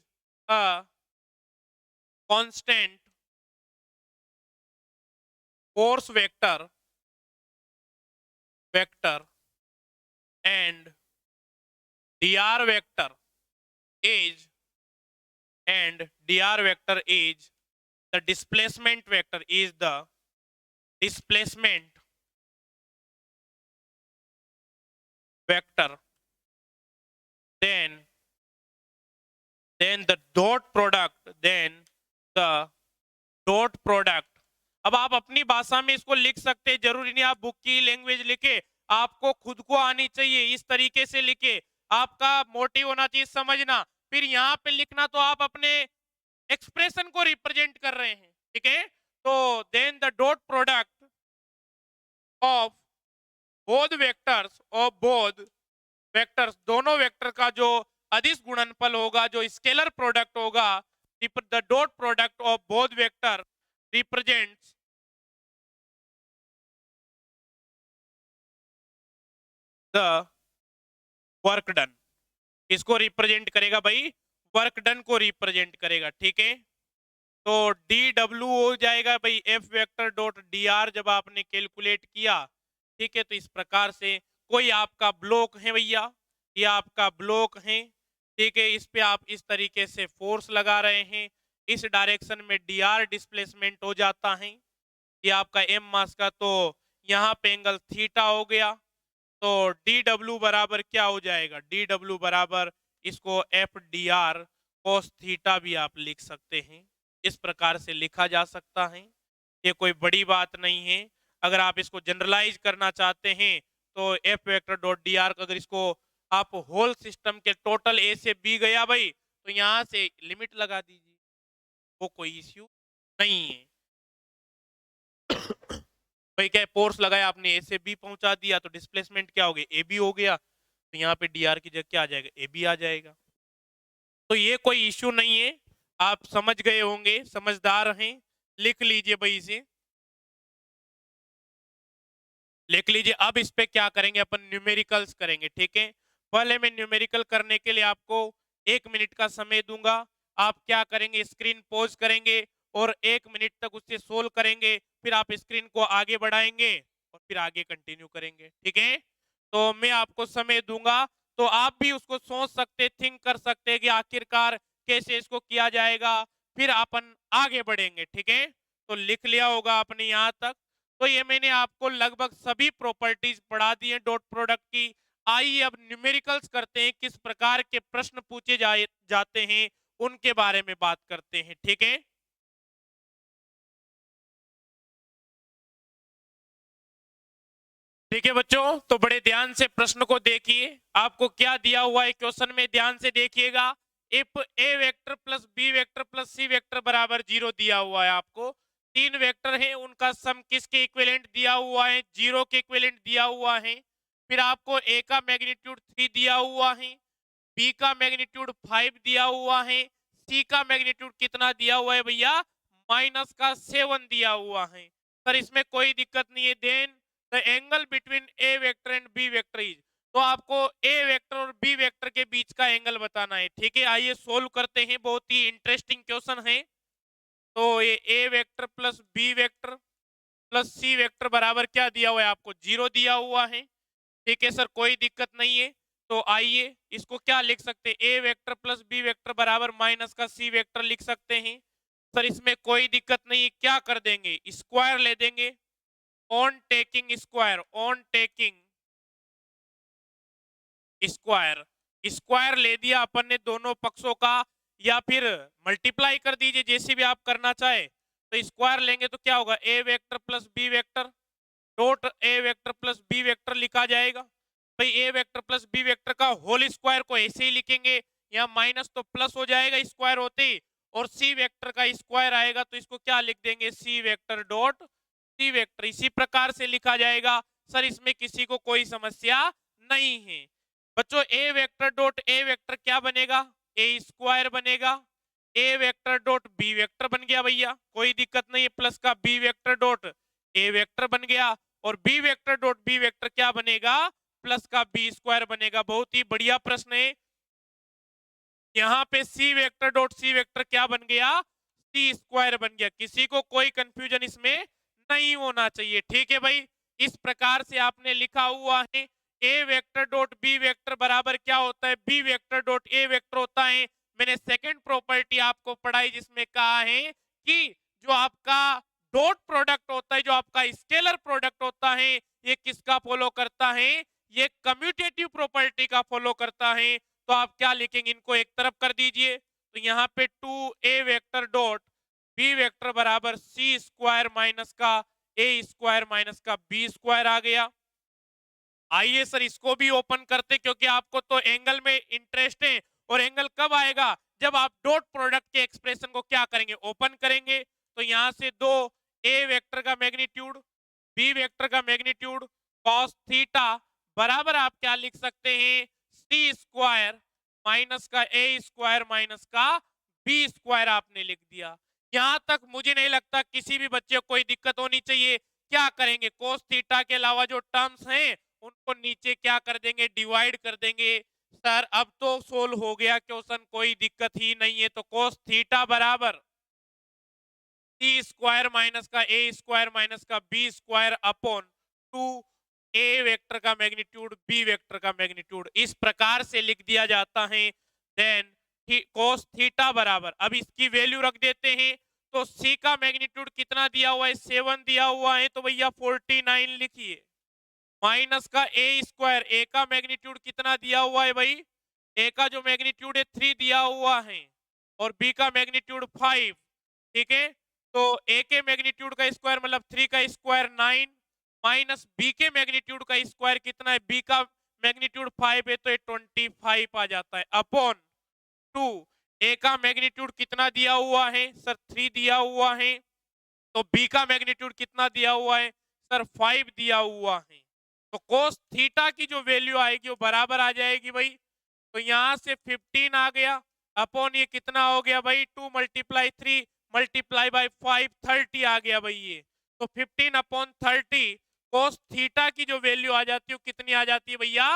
Speaker 1: a constant force vector and dr vector is the displacement vector is the displacement vector, then the dot product, अब आप अपनी भाषा में इसको लिख सकते हैं, जरूरी नहीं आप बुक की लैंग्वेज लिखे, आपको खुद को आनी चाहिए, इस तरीके से लिखे, आपका मोटिव होना चाहिए समझना, फिर यहाँ पे लिखना तो आप अपने एक्सप्रेशन को रिप्रेजेंट कर रहे हैं, ठीक है। तो then the dot product of both vectors, दोनों वेक्टर का जो अदिश गुणनफल होगा, जो स्केलर प्रोडक्ट होगा, the dot product of both vector represents the work done. इसको रिप्रेजेंट करेगा भाई, वर्क डन को रिप्रेजेंट करेगा, ठीक है। तो डी डब्ल्यू हो जाएगा भाई F vector dot D R, जब आपने कैलकुलेट किया, ठीक है। तो इस प्रकार से कोई आपका ब्लॉक है भैया, ये आपका ब्लॉक है, ठीक है, इस पे आप इस तरीके से फोर्स लगा रहे हैं, इस डायरेक्शन में डी आर डिस्प्लेसमेंट हो जाता है, ये आपका एम मास का, तो यहाँ पे एंगल थीटा हो गया। तो डी डब्ल्यू बराबर क्या हो जाएगा, डी डब्ल्यू बराबर इसको F D R cos theta भी आप लिख सकते हैं, इस प्रकार से लिखा जा सकता है, ये कोई बड़ी बात नहीं है। अगर आप इसको जनरलाइज करना चाहते हैं तो F vector dot D R, अगर इसको आप होल सिस्टम के टोटल ए से बी गया भाई, तो यहाँ से लिमिट लगा दीजिए, वो कोई इश्यू नहीं है। भाई क्या फोर्स लगाया आपने, ए से बी पहुंचा दिया, तो डिस्प्लेसमेंट क्या हो गया, ए बी हो गया, तो यहाँ पे डी आर की जगह क्या आ जाएगा, ए बी आ जाएगा। तो ये कोई इश्यू नहीं है, आप समझ गए होंगे, समझदार हैं, लिख लीजिए भाई इसे, लिख लीजिए। अब इस पे क्या करेंगे, अपन न्यूमेरिकल्स करेंगे, ठीक है। पहले मैं न्यूमेरिकल करने के लिए आपको 1 मिनट का समय दूंगा, आप क्या करेंगे, स्क्रीन पॉज करेंगे और 1 मिनट तक उससे सोल्व करेंगे, फिर आप स्क्रीन को आगे बढ़ाएंगे और फिर आगे कंटिन्यू करेंगे, ठीक है। तो मैं आपको समय दूंगा, तो आप भी उसको सोच सकते, थिंक कर सकते हैं कि आखिरकार कैसे इसको किया जाएगा, फिर अपन आगे बढ़ेंगे, ठीक है। तो लिख लिया होगा आपने यहाँ तक। तो ये मैंने आपको लगभग सभी प्रॉपर्टीज पढ़ा दी हैं डॉट प्रोडक्ट की। आइए अब न्यूमेरिकल्स करते हैं, किस प्रकार के प्रश्न पूछे जाते हैं उनके बारे में बात करते हैं, ठीक है। ठीक है बच्चों, तो बड़े ध्यान से प्रश्न को देखिए, आपको क्या दिया हुआ है क्वेश्चन में, ध्यान से देखिएगा। If A vector plus B vector plus C vector बराबर 0 दिया हुआ है आपको, 3 वेक्टर है, उनका सम किसके इक्विवेलेंट दिया हुआ है, 0 के इक्विवेलेंट दिया हुआ है। फिर आपको ए का मैग्नीट्यूड 3 दिया हुआ है, बी का मैग्नीट्यूड 5 दिया हुआ है, सी का मैग्नीट्यूड कितना दिया हुआ है भैया, माइनस का 7 दिया हुआ है। सर इसमें कोई दिक्कत नहीं है। Then the angle between A vector and B vector is, तो आपको ए वेक्टर और बी वेक्टर के बीच का एंगल बताना है, ठीक है। आइए सोल्व करते हैं, बहुत ही इंटरेस्टिंग क्वेश्चन है। तो ये A vector plus B vector plus C vector बराबर क्या दिया हुआ है आपको, 0 दिया हुआ है, ठीक है सर कोई दिक्कत नहीं है। तो आइए इसको क्या लिख सकते हैं, A vector plus B vector बराबर माइनस का सी वेक्टर लिख सकते हैं। सर इसमें कोई दिक्कत नहीं है, क्या कर देंगे, स्क्वायर ले देंगे, on taking square, on taking square, square ले दिया अपन ने दोनों पक्षों का, या फिर मल्टीप्लाई कर दीजिए, जैसे भी आप करना चाहे। तो स्क्वायर लेंगे तो क्या होगा, A vector plus B vector dot A vector plus B vector लिखा जाएगा। भाई A vector plus B vector का होल स्क्वायर को ऐसे ही लिखेंगे, यहाँ माइनस तो प्लस हो जाएगा स्क्वायर होते ही, और सी वेक्टर का स्क्वायर आएगा तो इसको क्या लिख देंगे, सी वेक्टर डॉट सी वेक्टर, इसी प्रकार से लिखा जाएगा। सर इसमें किसी को कोई समस्या नहीं है। बच्चों A vector dot A vector क्या बनेगा, ए स्क्वायर बनेगा, A vector dot B vector बन गया भैया, कोई दिक्कत नहीं है, प्लस का B vector dot A vector बन गया, और B vector dot B vector क्या बनेगा, प्लस का बी स्क्वायर बनेगा। बहुत ही बढ़िया प्रश्न है। यहाँ पे सी वेक्टर डॉट सी वेक्टर क्या बन गया, सी स्क्वायर बन गया, किसी को कोई कंफ्यूजन इसमें नहीं होना चाहिए, ठीक है भाई। इस प्रकार से आपने लिखा हुआ है, A vector dot B vector बराबर क्या होता है, B vector dot A vector होता है। मैंने सेकंड प्रॉपर्टी आपको पढ़ाई जिसमें कहा है कि जो आपका डॉट प्रोडक्ट होता है, जो आपका स्केलर प्रोडक्ट होता है, ये किसका फॉलो करता है, ये कम्यूटेटिव प्रॉपर्टी का फॉलो करता है। तो आप क्या लिखेंगे, इनको एक तरफ कर दीजिए। तो यहाँ पे 2a vector dot B vector बराबर सी स्क्वायर माइनस का ए स्क्वायर माइनस का बी स्क्वायर आ गया। आइए सर इसको भी ओपन करते, क्योंकि आपको तो एंगल में इंटरेस्ट है, और एंगल कब आएगा, जब आप डॉट प्रोडक्ट के एक्सप्रेशन को क्या करेंगे, ओपन करेंगे। तो यहां से दो ए वेक्टर का मैग्नीट्यूड बी वेक्टर का मैग्नीट्यूड कॉस थीटा बराबर आप क्या लिख सकते हैं, सी स्क्वायर माइनस का ए स्क्वायर माइनस का बी स्क्वायर आपने लिख दिया। यहां तक मुझे नहीं लगता किसी भी बच्चे को कोई दिक्कत होनी चाहिए। क्या करेंगे, कोस थीटा के अलावा जो टर्म्स हैं उनको नीचे क्या कर देंगे, डिवाइड कर देंगे। सर अब तो सोल्व हो गया क्वेश्चन, कोई दिक्कत ही नहीं है। तो कोस थीटा बराबर सी स्क्वायर माइनस का ए स्क्वायर माइनस का B square upon 2a vector का मैग्नीट्यूड बी वेक्टर का मैग्नीट्यूड, इस प्रकार से लिख दिया जाता है। देन कोस थीटा बराबर, अब इसकी वैल्यू रख देते हैं। तो सी का मैग्नीट्यूड कितना दिया हुआ है, 7 दिया हुआ है, तो भैया 49 लिखिए, माइनस का ए स्क्वायर, ए का मैग्नीट्यूड कितना दिया हुआ है भाई, ए का जो मैग्नीट्यूड है 3 दिया हुआ है, और बी का मैग्नीट्यूड 5। ठीक है, तो ए के मैग्नीट्यूड का स्क्वायर मतलब 3 का स्क्वायर 9, माइनस बी के मैग्नीट्यूड का स्क्वायर कितना है, बी का मैग्नीट्यूड 5 है, तो ये 25 आ जाता है अपॉन 2। ए का मैग्नीट्यूड कितना दिया हुआ है सर, 3 दिया हुआ है, तो बी का मैग्नीट्यूड कितना दिया हुआ है सर, 5 दिया हुआ है। तो कोस थीटा की जो वैल्यू आएगी वो बराबर आ जाएगी भाई, तो यहां से 15 आ गया अपॉन ये कितना हो गया भाई, 2 मल्टीप्लाई 3 मल्टीप्लाई बाई 5 30 आ गया भाई ये। तो 15 अपॉन 30 कोस थीटा की जो वैल्यू आ जाती है वो कितनी आ जाती है भैया,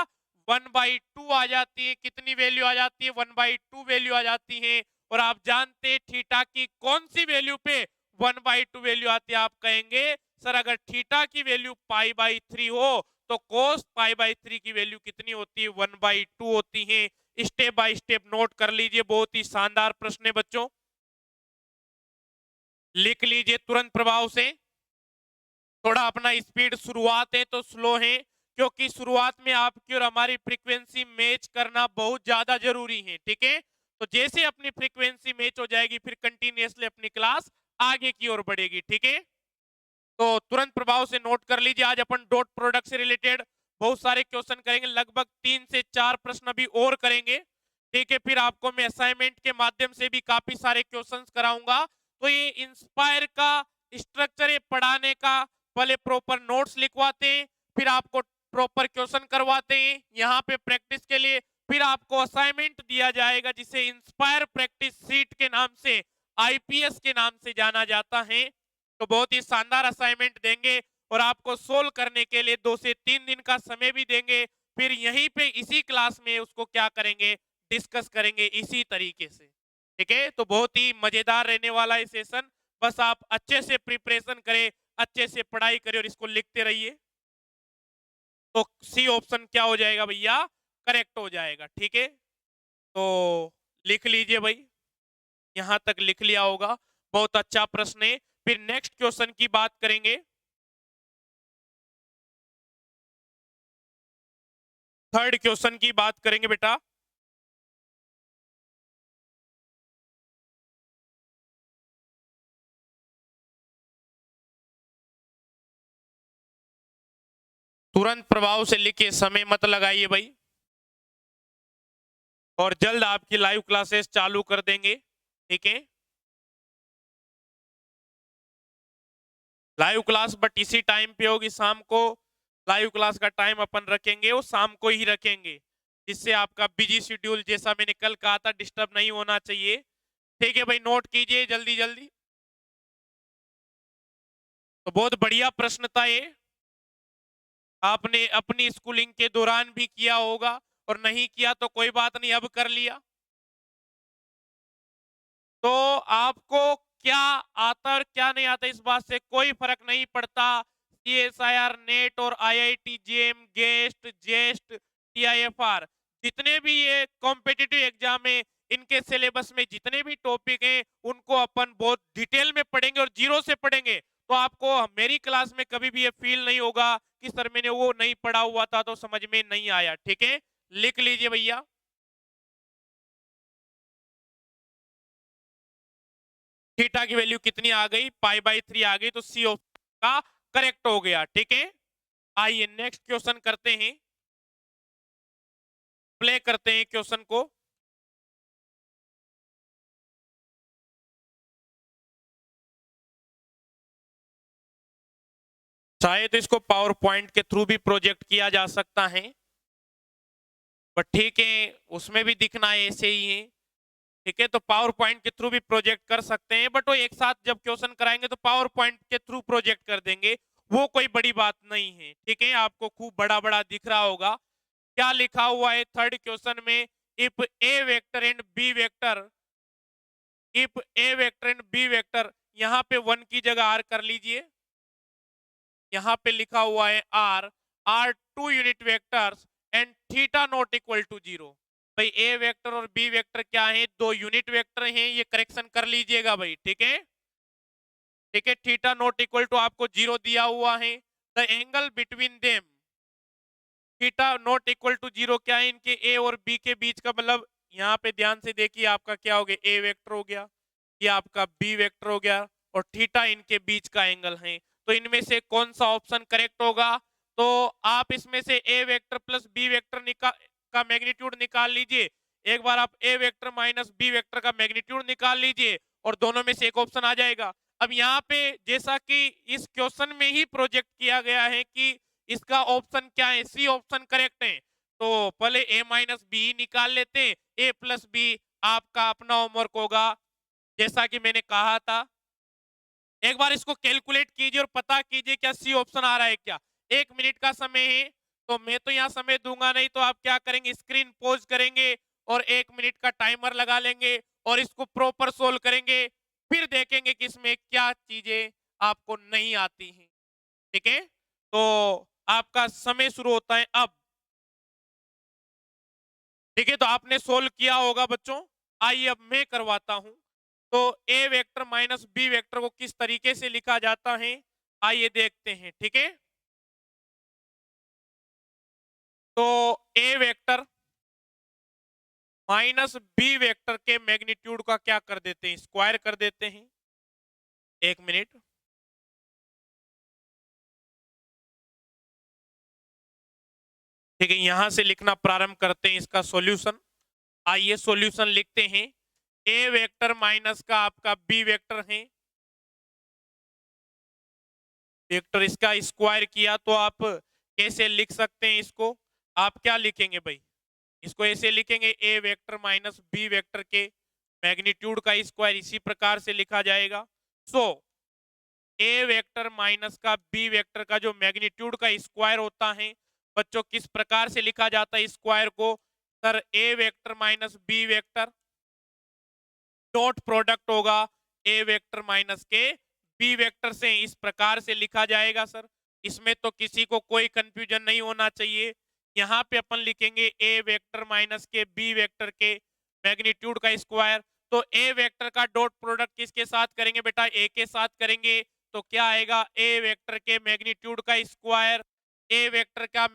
Speaker 1: 1/2 आ जाती है। कितनी वैल्यू आ जाती है, 1/2 वैल्यू आ जाती है। और आप जानते हैं थीटा की कौन सी वैल्यू पे 1/2 वैल्यू आती है, आप कहेंगे सर अगर थीटा की वैल्यू π/3 हो तो कोस π/3 की वैल्यू कितनी होती है, 1/2 होती है। स्टेप बाय स्टेप नोट कर लीजिए, बहुत ही शानदार प्रश्न है बच्चों, लिख लीजिए तुरंत प्रभाव से। थोड़ा अपना स्पीड शुरुआत है तो स्लो है, क्योंकि शुरुआत में आपकी और हमारी फ्रीक्वेंसी मैच करना बहुत ज्यादा जरूरी है। ठीक है, तो जैसे अपनी फ्रीक्वेंसी मैच हो जाएगी फिर कंटिन्यूअसली अपनी क्लास आगे की ओर बढ़ेगी। ठीक है, तो तुरंत प्रभाव से नोट कर लीजिए, आज अपन डॉट प्रोडक्ट से रिलेटेड बहुत सारे क्वेश्चन करेंगे, लगभग 3 से 4 प्रश्न अभी और करेंगे। ठीक है, फिर आपको मैं असाइनमेंट के माध्यम से भी काफी सारे क्वेश्चंस कराऊंगा। तो ये इंस्पायर का स्ट्रक्चर है पढ़ाने का, पहले प्रॉपर नोट्स लिखवाते हैं, फिर आपको प्रॉपर क्वेश्चन करवाते हैं यहाँ पे प्रैक्टिस के लिए, फिर आपको असाइनमेंट दिया जाएगा जिसे इंस्पायर प्रैक्टिस सीट के नाम से, आईपीएस के नाम से जाना जाता है। तो बहुत ही शानदार असाइनमेंट देंगे, और आपको सोल्व करने के लिए 2 से 3 दिन का समय भी देंगे। फिर यहीं पे इसी क्लास में उसको क्या करेंगे, डिस्कस करेंगे इसी तरीके से। ठीक है, तो बहुत ही मजेदार रहने वाला है सेशन, बस आप अच्छे से प्रिपरेशन करें, अच्छे से पढ़ाई करें और इसको लिखते रहिए। तो सी ऑप्शन क्या हो जाएगा भैया, करेक्ट हो जाएगा। ठीक है, तो लिख लीजिए भाई, यहां तक लिख लिया होगा, बहुत अच्छा प्रश्न है। फिर नेक्स्ट क्वेश्चन की बात करेंगे, थर्ड क्वेश्चन की बात करेंगे बेटा। तुरंत प्रभाव से लिखिए, समय मत लगाइए भाई, और जल्द आपकी लाइव क्लासेस चालू कर देंगे। ठीक है, लाइव क्लास बट इसी टाइम पे होगी शाम को। लाइव क्लास का टाइम अपन रखेंगे वो शाम को ही रखेंगे, जिससे आपका बिजी शेड्यूल जैसा मैंने कल कहा था डिस्टर्ब नहीं होना चाहिए। ठीक है भाई, नोट कीजिए जल्दी जल्दी। तो बहुत बढ़िया प्रश्न था ये, आपने अपनी स्कूलिंग के दौरान भी किया होगा, और नहीं किया तो कोई बात नहीं, अब कर लिया। तो आपको क्या आता और क्या नहीं आता इस बात से कोई फर्क नहीं पड़ता, CSIR, नेट और IIT जेम, गेस्ट, जेस्ट, TIFR, जितने भी ये कॉम्पिटिटिव एग्जाम है, इनके सिलेबस में जितने भी टॉपिक हैं उनको अपन बहुत डिटेल में पढ़ेंगे और जीरो से पढ़ेंगे। तो आपको मेरी क्लास में कभी भी ये फील नहीं होगा कि सर मैंने वो नहीं पढ़ा हुआ था तो समझ में नहीं आया। ठीक है, लिख लीजिए भैया। थीटा की वैल्यू कितनी आ गई? पाई/3 आ गई, तो सी ऑप्शन का करेक्ट हो गया। ठीक है, आइए नेक्स्ट क्वेश्चन करते हैं, प्ले करते हैं क्वेश्चन को। चाहे तो इसको पावर पॉइंट के थ्रू भी प्रोजेक्ट किया जा सकता है, बट ठीक है उसमें भी दिखना है ऐसे ही है। ठीक है, तो पावर पॉइंट के थ्रू भी प्रोजेक्ट कर सकते हैं, बट वो एक साथ जब क्वेश्चन कराएंगे तो पावर पॉइंट के थ्रू प्रोजेक्ट कर देंगे, वो कोई बड़ी बात नहीं है। ठीक है, आपको खूब बड़ा बड़ा दिख रहा होगा। क्या लिखा हुआ है थर्ड क्वेश्चन में? If A vector and B vector, if A vector and B vector, यहाँ पे 1 की जगह आर कर लीजिए। यहाँ पे लिखा हुआ है are, are 2 unit vectors and theta not equal to 0। भाई ए वेक्टर और बी वेक्टर क्या है? 2 यूनिट वेक्टर हैं, ये करेक्शन कर लीजिएगा भाई। ठीक है, ठीक है, थीटा नॉट इक्वल टू आपको 0 दिया हुआ है। The angle between them, theta not equal to 0 क्या है? इनके ए और बी के बीच का, मतलब यहाँ पे ध्यान से देखिए, आपका क्या हो गया? ए वेक्टर हो गया, ये आपका बी वेक्टर हो गया, और थीटा इनके बीच का एंगल है। तो इनमें से कौन सा ऑप्शन करेक्ट होगा? तो आप इसमें से A vector plus B vector का मैग्नीट्यूड निकाल लीजिए। एक बार आप ए वेक्टर माइनस बी वेक्टर का मैग्नीट्यूड निकाल लीजिए और दोनों में से एक ऑप्शन आ जाएगा। अब यहाँ पे जैसा कि इस क्वेश्चन में ही प्रोजेक्ट किया गया है कि इसका ऑप्शन क्या है? सी ऑप्शन करेक्ट है, तो पहले ए माइनस बी निकाल लेते हैं। ए प्लस बी आपका अपना होमवर्क होगा, जैसा कि मैंने कहा था। एक बार इसको कैलकुलेट कीजिए और पता कीजिए क्या सी ऑप्शन आ रहा है क्या। 1 मिनट का समय है, तो मैं तो यहाँ समय दूंगा नहीं, तो आप क्या करेंगे? स्क्रीन पॉज करेंगे और 1 मिनट का टाइमर लगा लेंगे और इसको प्रॉपर सोल्व करेंगे, फिर देखेंगे कि इसमें क्या चीजें आपको नहीं आती हैं। ठीक है, तो आपका समय शुरू होता है अब। ठीक है, तो आपने सोल्व किया होगा बच्चों। आइए अब मैं करवाता हूं। तो A vector minus B vector को किस तरीके से लिखा जाता है, आइए देखते हैं। ठीक है, तो A vector minus B vector के मैग्नीट्यूड का क्या कर देते हैं? स्क्वायर कर देते हैं। 1 मिनट। ठीक है, यहां से लिखना प्रारंभ करते हैं इसका सॉल्यूशन। आइए सॉल्यूशन लिखते हैं। ए वेक्टर माइनस का आपका बी वेक्टर है, वेक्टर इसका स्क्वायर किया, तो आप कैसे लिख सकते हैं इसको? आप क्या लिखेंगे भाई? इसको ऐसे लिखेंगे, ए वेक्टर माइनस बी वेक्टर के मैग्नीट्यूड का स्क्वायर, इसी प्रकार से लिखा जाएगा। सो ए वेक्टर माइनस का बी वेक्टर का जो मैग्नीट्यूड का स्क्वायर होता है, बच्चों किस प्रकार से लिखा जाता है स्क्वायर को? Sir A vector minus B vector dot product होगा ए वेक्टर माइनस के बी वेक्टर से, इस प्रकार से लिखा जाएगा सर। इसमें तो किसी को कोई कंफ्यूजन नहीं होना चाहिए। यहाँ पे अपन लिखेंगे ए वेक्टर माइनस के बी वेक्टर के मैग्नीट्यूड का स्क्वायर। तो ए वेक्टर का डॉट प्रोडक्ट किसके साथ करेंगे बेटा? ए के साथ करेंगे, तो क्या आएगा? ए वेक्टर के मैग्नीट्यूड का स्क्वायर। ए वेक्टर का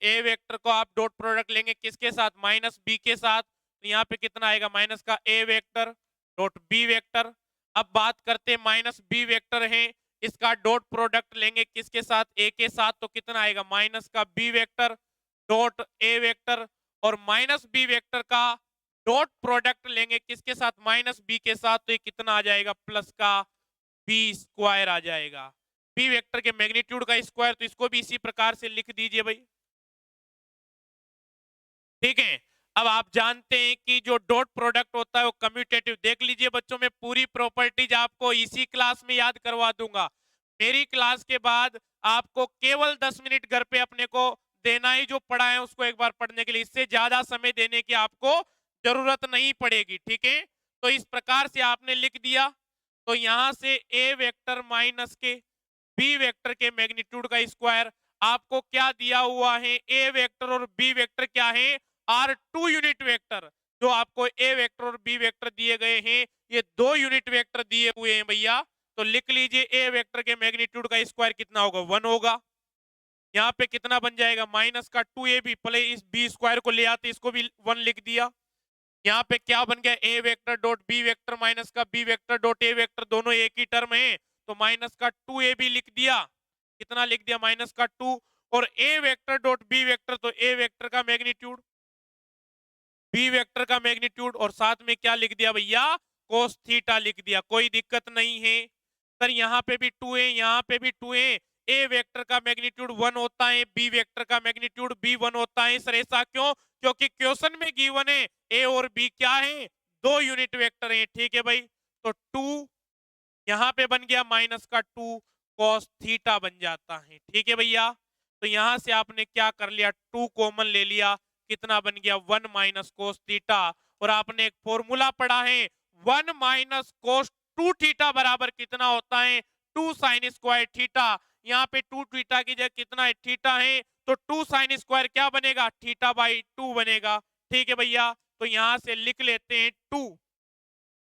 Speaker 1: ए वेक्टर को आप डॉट प्रोडक्ट लेंगे किसके साथ? माइनस बी के साथ, तो यहाँ पे कितना आएगा? माइनस का A vector dot B vector. अब बात करते हैं माइनस बी वेक्टर है, इसका डॉट प्रोडक्ट लेंगे किसके साथ? ए के साथ, तो कितना आएगा? माइनस का B vector dot A vector. और माइनस बी वेक्टर का डॉट प्रोडक्ट लेंगे किसके साथ? माइनस बी के साथ, तो ये कितना आ जाएगा? प्लस का बी स्क्वायर आ जाएगा। बी वेक्टर के मैग्नीट्यूड का स्क्वायर, तो इसको भी इसी प्रकार से लिख दीजिए भाई। ठीक है, अब आप जानते हैं कि जो डॉट प्रोडक्ट होता है वो कम्यूटेटिव। देख लीजिए बच्चों, में पूरी प्रॉपर्टीज आपको इसी क्लास में याद करवा दूंगा। मेरी क्लास के बाद आपको केवल 10 मिनट घर पे अपने को देना ही, जो पढ़ा है उसको एक बार पढ़ने के लिए। इससे ज्यादा समय देने की आपको जरूरत नहीं पड़ेगी। ठीक है, तो इस प्रकार से आपने लिख दिया। तो यहां से ए वेक्टर माइनस के बी वेक्टर के मैग्नीट्यूड का स्क्वायर। आपको क्या दिया हुआ है, ए वेक्टर और बी वेक्टर क्या है, आर टू यूनिट वेक्टर। जो आपको ए वेक्टर और बी वेक्टर दिए गए हैं, ये 2 यूनिट वेक्टर दिए हुए हैं भैया। तो लिख लीजिए ए वेक्टर के मैग्नीट्यूड का स्क्वायर कितना होगा, 1 होगा। यहाँ पे कितना बन जाएगा, माइनस का 2ab, पहले इस बी स्क्वायर को ले आते, इसको भी 1 लिख दिया। यहाँ पे क्या बन गया, A vector dot B vector minus का B vector dot A vector, दोनों एक ही टर्म है, तो माइनस का 2ab लिख दिया। कितना लिख दिया, माइनस का 2। और A vector dot B vector, तो ए वेक्टर का मैग्नीट्यूड, बी वेक्टर का मैग्नीट्यूड, और साथ में क्या लिख दिया भैया, कोस थीटा लिख दिया। कोई दिक्कत नहीं है सर, यहाँ पे भी 2 है, यहाँ पे भी 2 है। ए वेक्टर का मैग्नीट्यूड 1 होता है, बी वेक्टर का मैग्नीट्यूड भी 1 होता है। सर ऐसा क्यों, क्योंकि क्वेश्चन में गिवन है ए और बी क्या है, 2 यूनिट वेक्टर हैं। ठीक है भाई, तो 2 यहाँ पे बन गया माइनस का 2 कॉस थीटा बन जाता है। ठीक है भैया, तो यहां से आपने क्या कर लिया, 2 कॉमन ले लिया, कितना बन गया 1 माइनस कोस थीटा। और आपने एक फॉर्मूला पढ़ा है, 1 माइनस कोस 2 थीटा बराबर कितना होता है, 2 साइन स्क्वायर थीटा। यहाँ पे 2 थीटा की जगह कितना है, थीटा है, तो 2 साइन स्क्वायर क्या बनेगा, थीटा बाई 2 बनेगा। ठीक है भैया, तो यहां से लिख लेते हैं 2,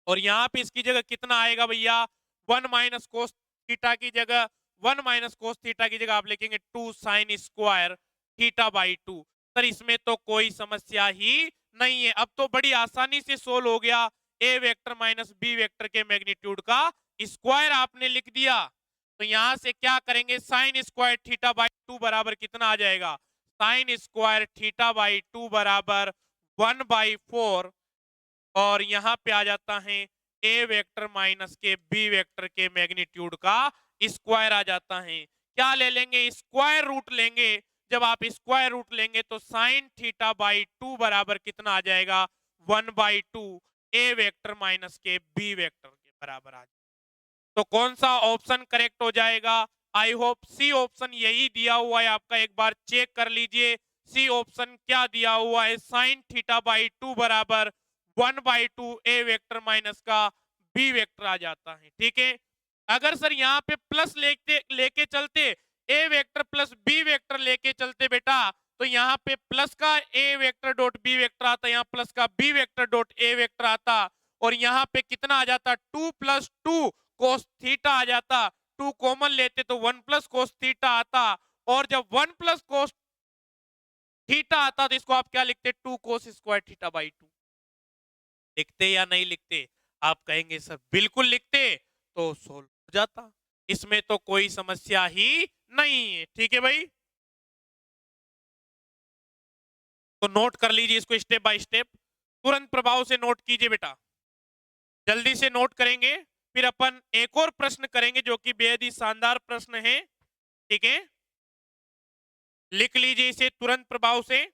Speaker 1: और यहाँ पे इसकी जगह कितना आएगा भैया, 1 माइनस कोस थीटा की जगह, 1 माइनस कोस थीटा की जगह आप लिखेंगे 2 sine square theta by 2। Sir इसमें तो कोई समस्या ही नहीं है, अब तो बड़ी आसानी से सोल्व हो गया। A vector minus B vector के मैग्नीट्यूड का स्क्वायर आपने लिख दिया। तो यहां से क्या करेंगे, साइन स्क्वायर थीटा बाई 2 बराबर कितना आ जाएगा, साइन स्क्वायर थीटा बाई 2 बराबर 1/4, और यहां पे आ जाता है ए वेक्टर माइनस के बी वेक्टर के मैग्नीट्यूड का स्क्वायर आ जाता है। क्या ले लेंगे, स्क्वायर रूट लेंगे। जब आप स्क्वायर रूट लेंगे तो साइन थीटा बाई 2 बराबर कितना आ जाएगा, 1/2 ए वेक्टर माइनस के बी वेक्टर के बराबर आ जाएगा। तो कौन सा ऑप्शन करेक्ट हो जाएगा, आई होप सी ऑप्शन यही दिया हुआ है आपका, एक बार चेक कर लीजिए सी ऑप्शन क्या दिया हुआ है, साइन थीटा बाई 2 बराबर 1/2 ए वेक्टर माइनस का बी वेक्टर आ जाता है। ठीक है, अगर सर यहाँ पे प्लस लेके चलते, A vector plus B vector लेके चलते बेटा, तो यहाँ पे प्लस का A vector dot B vector आता, यहाँ प्लस का B vector dot A vector आता, और यहाँ पे कितना आ जाता, 2 + 2 कोस थीटा आ जाता। 2 कॉमन लेते तो 1 + कोस थीटा आता, और जब 1 + कोस थीटा आता तो इसको आप क्या लिखते, 2 कोस स्क्वायर थीटा बाई 2। लिखते या नहीं लिखते, आप कहेंगे सर बिल्कुल लिखते, तो सोल्व हो जाता, इसमें तो कोई समस्या ही नहीं है। ठीक है भाई, तो नोट कर लीजिए इसको स्टेप बाय स्टेप, तुरंत प्रभाव से नोट कीजिए बेटा, जल्दी से नोट करेंगे, फिर अपन एक और प्रश्न करेंगे जो कि बेहद ही शानदार प्रश्न है। ठीक है, लिख लीजिए इसे तुरंत प्रभाव से।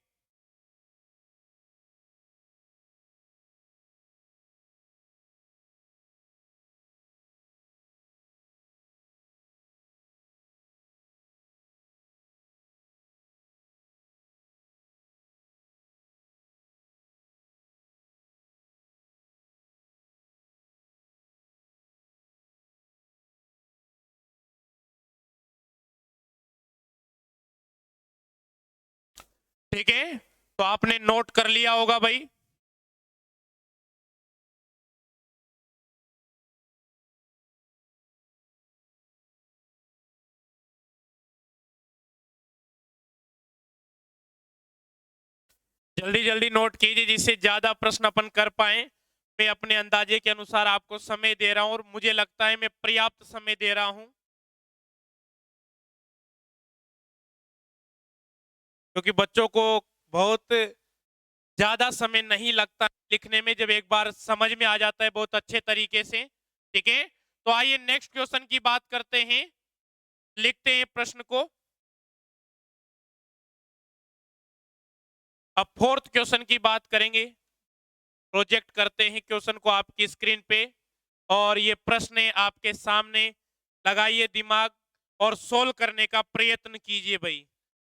Speaker 1: ठीक है, तो आपने नोट कर लिया होगा भाई। जल्दी जल्दी नोट कीजिए जिससे ज्यादा प्रश्न अपन कर पाए। मैं अपने अंदाजे के अनुसार आपको समय दे रहा हूं, और मुझे लगता है मैं पर्याप्त समय दे रहा हूं, क्योंकि बच्चों को बहुत ज्यादा समय नहीं लगता लिखने में, जब एक बार समझ में आ जाता है बहुत अच्छे तरीके से। ठीक है, तो आइए नेक्स्ट क्वेश्चन की बात करते हैं, लिखते हैं प्रश्न को। अब फोर्थ क्वेश्चन की बात करेंगे, प्रोजेक्ट करते हैं क्वेश्चन को आपकी स्क्रीन पे, और ये प्रश्न है आपके सामने, लगाइए दिमाग और सोल्व करने का प्रयत्न कीजिए भाई।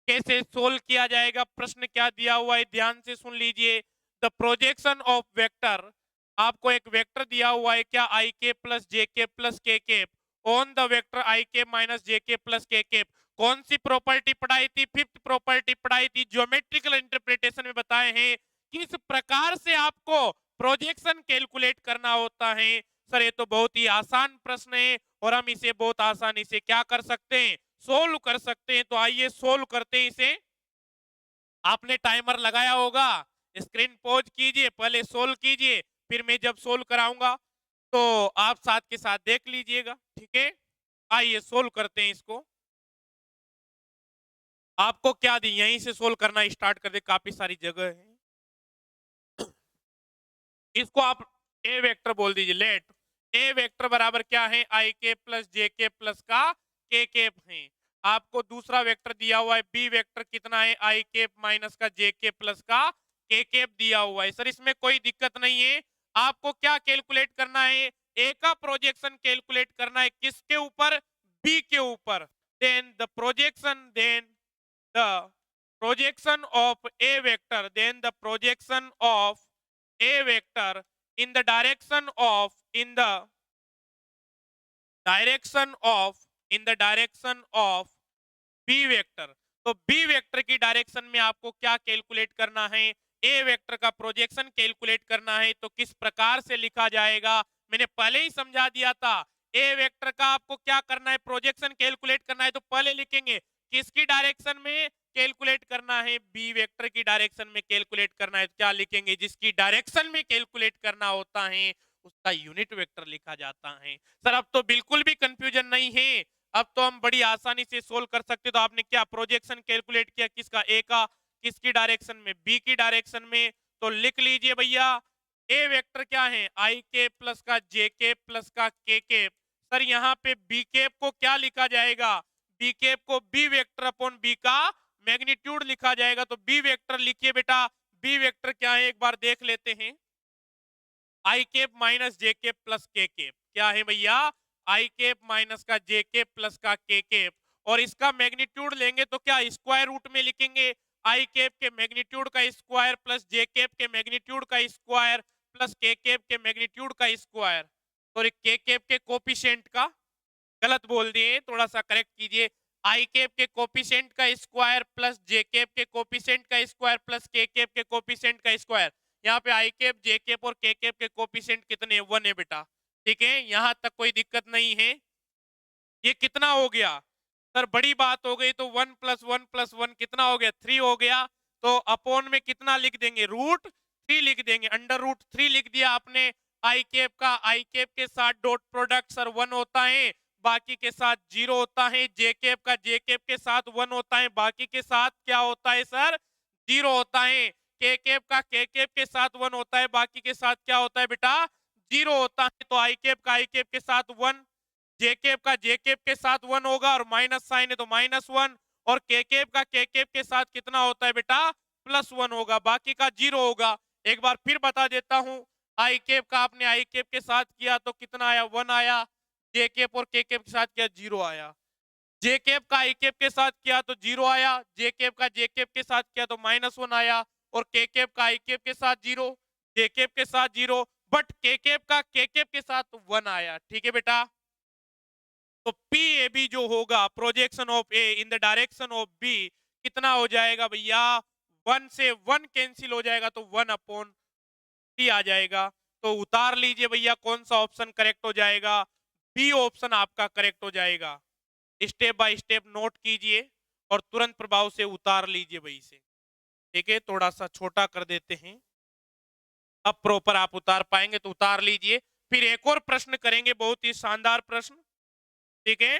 Speaker 1: कैसे सोल्व किया जाएगा, प्रश्न क्या दिया हुआ है ध्यान से सुन लीजिए। द प्रोजेक्शन ऑफ वेक्टर, आपको एक वेक्टर दिया हुआ है क्या, आई के प्लस जे के प्लस के ऑन द वेक्टर आई के माइनस जे के प्लस के के। कौन सी प्रॉपर्टी पढ़ाई थी? फिफ्थ प्रॉपर्टी पढ़ाई थी, ज्योमेट्रिकल इंटरप्रिटेशन में बताए हैं किस प्रकार से आपको प्रोजेक्शन कैलकुलेट करना होता है। सर ये तो बहुत ही आसान प्रश्न है और हम इसे बहुत आसानी से क्या कर सकते हैं, सोल्व कर सकते हैं। तो आइए सोल्व करते हैं इसे। आपने टाइमर लगाया होगा, स्क्रीन पॉज कीजिए, पहले सोल्व कीजिए, फिर मैं जब सोल्व कराऊंगा तो आप साथ के साथ देख लीजिएगा, ठीक है। आइए सोल्व करते हैं इसको। आपको क्या दी, यहीं से सोल्व करना स्टार्ट कर दे, काफी सारी जगह है। इसको आप ए वेक्टर बोल दीजिए। लेट ए वेक्टर बराबर क्या है, आई के प्लस जे के प्लस का के केप है। आपको दूसरा वेक्टर दिया हुआ है बी वेक्टर कितना है, आई केप माइनस का जे के प्लस का के केप दिया हुआ है। सर इसमें कोई दिक्कत नहीं है। आपको क्या कैलकुलेट करना है, ए का प्रोजेक्शन कैलकुलेट करना है, किसके ऊपर, बी के ऊपर। Then the projection of A vector, then the projection of a vector in the direction of b vector. तो b वेक्टर की डायरेक्शन में आपको क्या कैलकुलेट करना है, a वेक्टर का प्रोजेक्शन कैलकुलेट करना है। तो किस प्रकार से लिखा जाएगा, मैंने पहले ही समझा दिया था। a वेक्टर का आपको क्या करना है, प्रोजेक्शन कैलकुलेट करना है, तो पहले लिखेंगे किसकी डायरेक्शन में कैलकुलेट करना है, बी वेक्टर की डायरेक्शन में कैलकुलेट करना है। तो क्या लिखेंगे, जिसकी डायरेक्शन में कैलकुलेट करना होता है उसका यूनिट वेक्टर लिखा जाता है। सर अब तो बिल्कुल भी कंफ्यूजन नहीं है, अब तो हम बड़ी आसानी से सोल्व कर सकते। तो आपने क्या प्रोजेक्शन कैलकुलेट किया, किसका, ए का, किसकी डायरेक्शन में, बी की डायरेक्शन में। तो लिख लीजिए भैया, ए वेक्टर क्या है, आई के प्लस का जे के प्लस का के के। सर यहाँ पे बी केप को क्या लिखा जाएगा, बी केप को बी वेक्टर अपॉन बी का मैग्नीट्यूड लिखा जाएगा। तो बी वेक्टर लिखिए बेटा, बी वेक्टर क्या है एक बार देख लेते हैं, I cap minus J cap plus K cap. क्या है भैया, आई केप माइनस का जे केप प्लस का के केप। और इसका मैग्नीट्यूड लेंगे तो क्या स्क्वायर रूट में लिखेंगे, आई केप के मैग्नीट्यूड का स्क्वायर प्लस जे केप के मैग्नीट्यूड का स्क्वायर प्लस के केप के मैग्नीट्यूड का स्क्वायर। सॉरी, के केप के कोफिशिएंट का, गलत बोल दिए, थोड़ा सा करेक्ट कीजिए। आई केप के कोफिशिएंट का स्क्वायर प्लस जे केप के कोफिशिएंट का स्क्वायर प्लस के केप के कोफिशिएंट का स्क्वायर। यहाँ पे आई केप, जे केप और के केप के कोफिशिएंट कितने, 1 है बेटा, ठीक है, यहाँ तक कोई दिक्कत नहीं है। ये कितना हो गया, सर बड़ी बात हो गई, तो 1 प्लस 1 प्लस 1 कितना हो गया, 3 हो गया। तो अपॉन में कितना लिख देंगे, √3 लिख देंगे, √3 लिख दिया आपने। आई केप का आई केप के साथ डॉट प्रोडक्ट सर 1 होता है, बाकी के साथ 0 होता है। जे केप का जे केप के साथ 1 होता है, बाकी के साथ क्या होता है सर, 0 होता है। के केप का के केप के साथ 1 होता है, बाकी के साथ क्या होता है बेटा, 0 होता है। तो आई केप का आई केप के साथ 1, जे केप का जे केप के साथ 1 होगा, और माइनस साइन है तो -1, और के केप का के केप के साथ कितना होता है बेटा, +1 होगा, बाकी का 0 होगा। एक बार फिर बता देता हूं, आई केप का आपने आई केप के साथ किया तो कितना आया, 1 आया। जे केप और के केप के साथ किया, 0 आया। जे केप का आई केप के साथ किया तो 0 आया, जे केप का जे केप के साथ किया तो -1 आया, और के केप का आई केप के साथ 0, जे केप के साथ 0, बट के केप का के केप के साथ 1 आया, ठीक है बेटा। तो पी ए बी जो होगा, projection of A in the direction of B, कितना हो जाएगा भैया, 1 से 1 कैंसिल हो जाएगा तो 1/3 आ जाएगा। तो उतार लीजिए भैया, कौन सा ऑप्शन करेक्ट हो जाएगा, बी ऑप्शन आपका करेक्ट हो जाएगा। स्टेप बाय स्टेप नोट कीजिए और तुरंत प्रभाव से उतार लीजिए भाई से, ठीक है। थोड़ा सा छोटा कर देते हैं, अब प्रॉपर आप उतार पाएंगे तो उतार लीजिए। फिर एक और प्रश्न करेंगे, बहुत ही शानदार प्रश्न, ठीक है।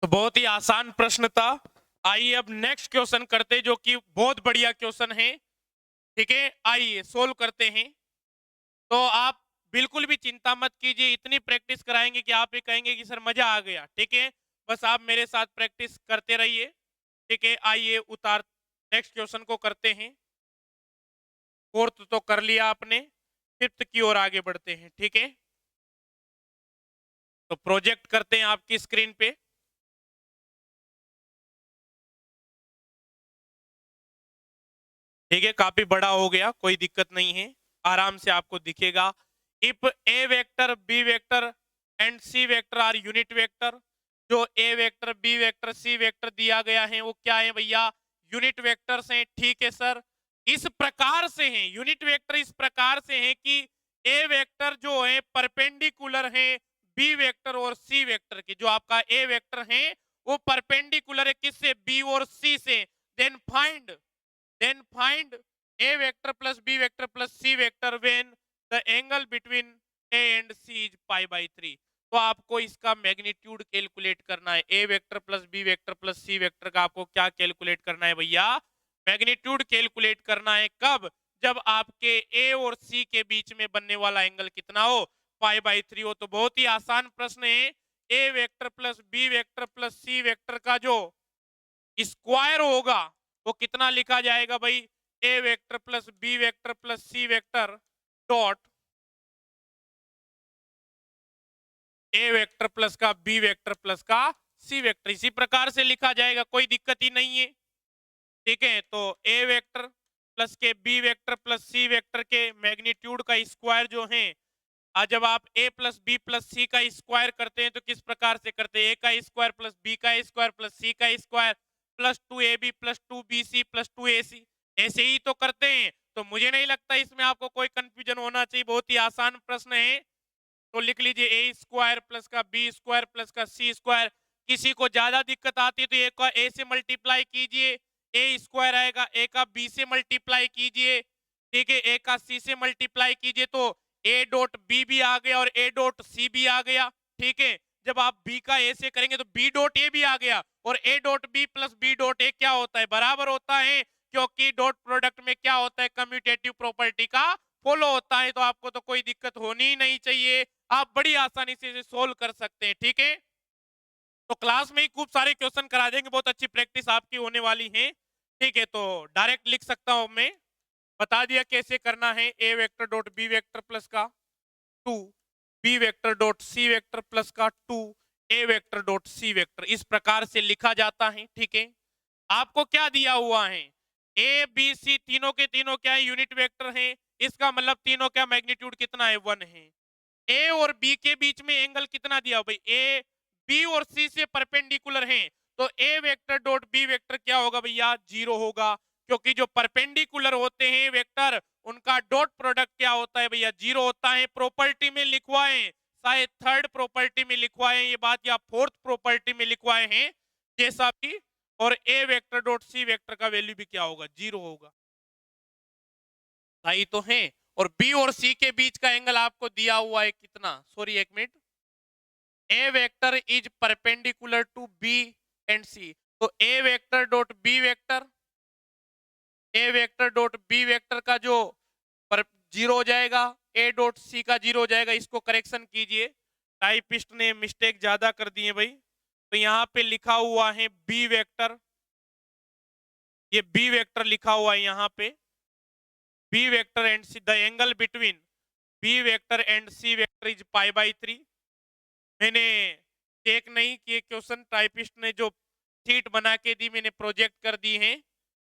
Speaker 1: तो बहुत ही आसान प्रश्न था। आइए अब नेक्स्ट क्वेश्चन करते, जो कि बहुत बढ़िया क्वेश्चन है, ठीक है। आइए सोल्व करते हैं। तो आप बिल्कुल भी चिंता मत कीजिए, इतनी प्रैक्टिस कराएंगे कि आप ये कहेंगे कि सर मजा आ गया। ठीक है, बस आप मेरे साथ प्रैक्टिस करते रहिए। ठीक है, आइए उतार नेक्स्ट क्वेश्चन को करते हैं। फोर्थ तो कर लिया आपने, फिफ्थ की ओर आगे बढ़ते हैं। ठीक है, तो प्रोजेक्ट करते हैं आपकी स्क्रीन पे। ठीक है, काफी बड़ा हो गया, कोई दिक्कत नहीं है, आराम से आपको दिखेगा। If A vector B vector and C vector are unit vector, जो A vector B vector C vector दिया गया है वो क्या है भैया, यूनिट वेक्टर्स हैं। ठीक है सर, इस प्रकार से हैं, यूनिट वेक्टर इस प्रकार से हैं कि ए वेक्टर जो है परपेंडिकुलर है बी वेक्टर और सी वेक्टर के। जो आपका ए वेक्टर है वो परपेंडिकुलर है किससे, बी और सी से। Then find A vector plus B vector plus C vector when the angle between A and C is pi by 3। तो आपको इसका मैग्नीट्यूड कैलकुलेट करना है। A vector plus B vector plus C vector का आपको क्या कैलकुलेट करना है भैया, मैग्नीट्यूड कैलकुलेट करना है। कब, जब आपके A और C के बीच में बनने वाला एंगल कितना हो, पाई बाई 3 हो। तो बहुत ही आसान प्रश्न है। A vector plus B vector plus C vector का जो स्क्वायर होगा वो कितना लिखा जाएगा भाई, A vector plus B vector plus सी वेक्टर डॉट ए वेक्टर प्लस का बी वेक्टर प्लस का सी वेक्टर, इसी प्रकार से लिखा जाएगा, कोई दिक्कत ही नहीं है। ठीक है, तो ए वेक्टर प्लस के B vector plus C vector के मैग्नीट्यूड का स्क्वायर जो है, आज जब आप a प्लस बी प्लस सी का स्क्वायर करते हैं तो किस प्रकार से करते हैं, a का स्क्वायर प्लस b का स्क्वायर प्लस c का square plus 2ab plus 2bc plus 2ac, ऐसे ही तो करते हैं। तो मुझे नहीं लगता इसमें आपको कोई कंफ्यूजन होना चाहिए, बहुत ही आसान प्रश्न है। तो लिख लीजिए ए स्क्वायर प्लस का बी स्क्वायर प्लस का सी स्क्वायर। किसी को ज्यादा दिक्कत आती है तो ए का ए से मल्टीप्लाई कीजिए, ए स्क्वायर आएगा, ए का बी से मल्टीप्लाई कीजिए। ठीक है, ए का सी से मल्टीप्लाई कीजिए तो ए डॉट बी भी आ गया और ए डॉट सी भी आ गया। ठीक है, जब आप बी का ए से करेंगे तो बी डॉट ए भी आ गया, और A dot B plus B dot A क्या होता है, बराबर होता है, क्योंकि डॉट प्रोडक्ट में क्या होता है, कम्यूटेटिव प्रॉपर्टी का फॉलो होता है। तो आपको तो कोई दिक्कत होनी ही नहीं चाहिए, आप बड़ी आसानी से इसे सोल्व कर सकते हैं। ठीक है, तो क्लास में ही खूब सारे क्वेश्चन करा देंगे, बहुत अच्छी प्रैक्टिस आपकी होने वाली है। ठीक है, तो डायरेक्ट लिख सकता हूं मैं, बता दिया कैसे करना है। A vector dot B vector plus का 2, B vector dot C vector plus का 2, A vector dot C vector, इस प्रकार से लिखा जाता है। ठीक है, आपको क्या दिया हुआ है, ए बी सी तीनों के तीनों क्या है, यूनिट वेक्टर हैं, इसका मतलब तीनों क्या मैग्नीट्यूड कितना है, 1 है। ए और बी के बीच में एंगल कितना दिया भाई, ए बी और सी से परपेंडिकुलर हैं, तो A vector dot B vector क्या होगा भैया, 0 होगा, क्योंकि जो परपेंडिकुलर होते हैं वेक्टर उनका डॉट प्रोडक्ट क्या होता है भैया, 0 होता है। प्रॉपर्टी में लिखवाएं, शायद थर्ड प्रॉपर्टी में लिखवाएं ये बात, या फोर्थ प्रॉपर्टी में लिखवाए हैं, जैसा भी। और A vector dot C vector का वैल्यू भी क्या होगा, 0 होगा, सही तो है। और बी और सी के बीच का एंगल आपको दिया हुआ है कितना, सॉरी एक मिनट, A vector is perpendicular to B and C, तो A vector dot B vector, A vector dot B vector का जो पर 0 हो जाएगा, ए डॉट सी का 0 हो जाएगा। इसको करेक्शन कीजिए, टाइपिस्ट ने मिस्टेक ज्यादा कर दिए भाई। तो यहाँ पे लिखा हुआ है बी वेक्टर, ये बी वेक्टर लिखा हुआ है यहाँ पे, B vector and C, the angle between B vector and C vector is pi by 3। मैंने चेक नहीं किए क्वेश्चन, टाइपिस्ट ने जो शीट बना के दी मैंने प्रोजेक्ट कर दी है।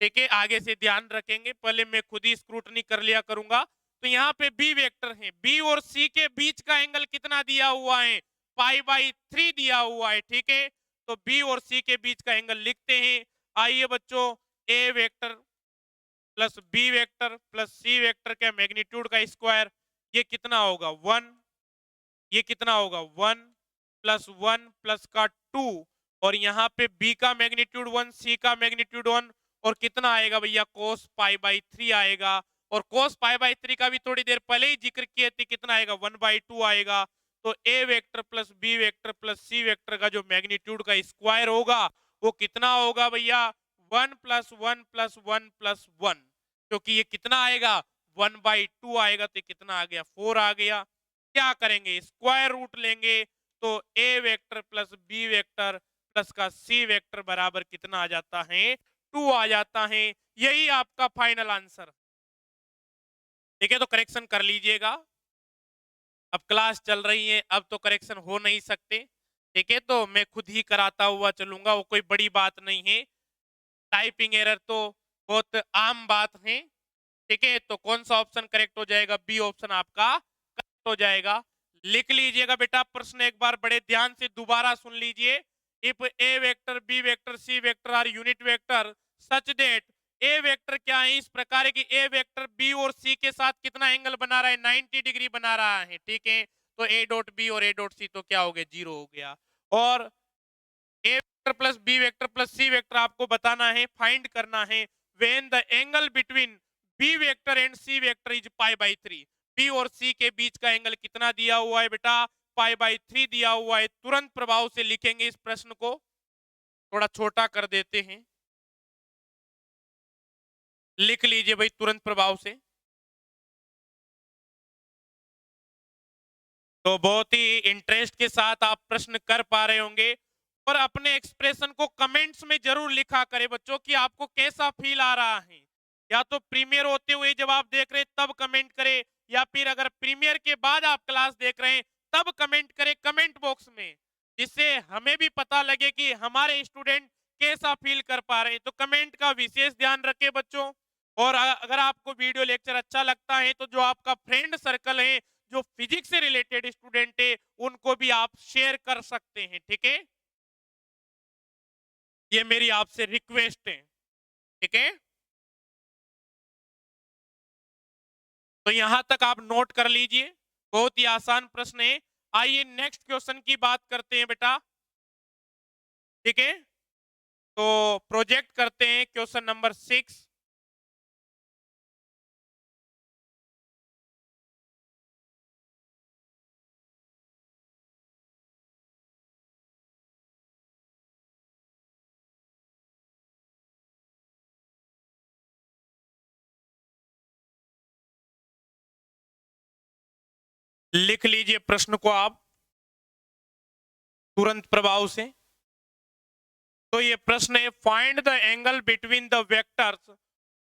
Speaker 1: ठीक है, आगे से ध्यान रखेंगे, पहले मैं खुद ही स्क्रूटनी कर लिया करूंगा। तो यहाँ पे बी वेक्टर है, बी और सी के बीच का एंगल कितना दिया हुआ है, पाई बाई 3 दिया हुआ है। ठीक है, तो बी और सी के बीच का एंगल लिखते हैं। आइए बच्चों, A vector plus B vector plus C vector का मैग्नीट्यूड का स्क्वायर, ये कितना होगा 1, ये कितना होगा 1 प्लस 1 प्लस का 2, और यहाँ पे b का मैग्नीट्यूड 1, c का मैग्नीट्यूड 1, और कितना आएगा भैया cos पाई बाई 3 आएगा। और cos पाई बाई 3 का भी थोड़ी देर पहले ही जिक्र किए थे, कितना आएगा 1/2 आएगा। तो a vector plus b vector plus c vector का जो मैग्नीट्यूड का स्क्वायर होगा वो कितना होगा भैया, 1 प्लस 1 प्लस 1 प्लस 1, क्योंकि ये कितना आएगा 1/2 आएगा, तो कितना आ गया 4 आ गया। क्या करेंगे, स्क्वायर रूट लेंगे तो A vector plus B vector plus का सी वेक्टर बराबर कितना आ जाता है, 2 आ जाता है। यही आपका फाइनल आंसर। ठीक है, तो करेक्शन कर लीजिएगा। अब क्लास चल रही है, अब तो करेक्शन हो नहीं सकते। ठीक है, तो मैं खुद ही कराता हुआ चलूंगा, वो कोई बड़ी बात नहीं है। टाइपिंग एरर तो बहुत आम बात है। ठीक है, तो कौन सा ऑप्शन करेक्ट हो जाएगा, बी ऑप्शन आपका करेक्ट हो जाएगा। लिख लीजिएगा बेटा प्रश्न एक बार बड़े ध्यान से दोबारा सुन लीजिए। If A vector B vector C vector are unit vector such that A vector क्या है, इस प्रकार है कि ए वेक्टर बी और सी के साथ कितना एंगल बना रहा है, 90 डिग्री बना रहा है। ठीक है, तो ए डॉट बी और ए डॉट सी तो क्या हो गया, 0 हो गया। और A vector plus B vector plus C vector आपको बताना है, फाइंड करना है when the angle between B vector and C vector is pi by 3। B और सी के बीच का एंगल कितना दिया हुआ है बेटा, पाई बाई 3 दिया हुआ है। तुरंत प्रभाव से लिखेंगे इस प्रश्न को, थोड़ा छोटा कर देते हैं। लिख लीजिए भाई तुरंत प्रभाव से। तो बहुत ही इंटरेस्ट के साथ आप प्रश्न कर पा रहे होंगे, और अपने एक्सप्रेशन को कमेंट्स में जरूर लिखा करें बच्चों कि आपको कैसा फील आ रहा है। या तो प्रीमियर होते हुए जब आप देख रहे हैं तब कमेंट करें, या फिर अगर प्रीमियर के बाद आप क्लास देख रहे हैं तब कमेंट करें कमेंट बॉक्स में, जिससे हमें भी पता लगे कि हमारे स्टूडेंट कैसा फील कर पा रहे हैं। तो कमेंट का विशेष ध्यान रखें बच्चों। और अगर आपको वीडियो लेक्चर अच्छा लगता है तो जो आपका फ्रेंड सर्कल है, जो फिजिक्स से रिलेटेड स्टूडेंट है, उनको भी आप शेयर कर सकते हैं। ठीक है, ये मेरी आपसे रिक्वेस्ट है। ठीक है, तो यहां तक आप नोट कर लीजिए, बहुत ही आसान प्रश्न है। आइए नेक्स्ट क्वेश्चन की बात करते हैं बेटा। ठीक है, तो प्रोजेक्ट करते हैं क्वेश्चन नंबर 6। लिख लीजिए प्रश्न को आप तुरंत प्रभाव से। तो ये प्रश्न है, find the angle between the vectors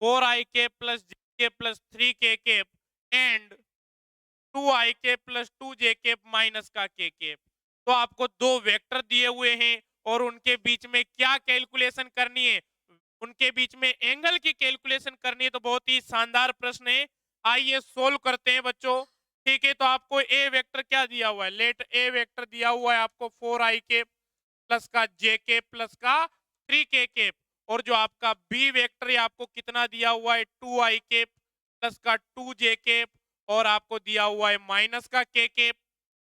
Speaker 1: 4ik plus J K plus 3k cap and 2ik plus 2j cap minus का k केप। तो आपको दो वेक्टर दिए हुए हैं और उनके बीच में क्या कैलकुलेशन करनी है, उनके बीच में एंगल की कैलकुलेशन करनी है। तो बहुत ही शानदार प्रश्न है, आइए सोल्व करते हैं बच्चों। ठीक है, तो आपको ए वेक्टर क्या दिया हुआ है, लेट ए वेक्टर दिया हुआ है आपको 4ik प्लस का जे के प्लस का 3k केप, और जो आपका बी वेक्टर है आपको कितना दिया हुआ है, 2ik प्लस का 2j केप, और आपको दिया हुआ है माइनस का k केप।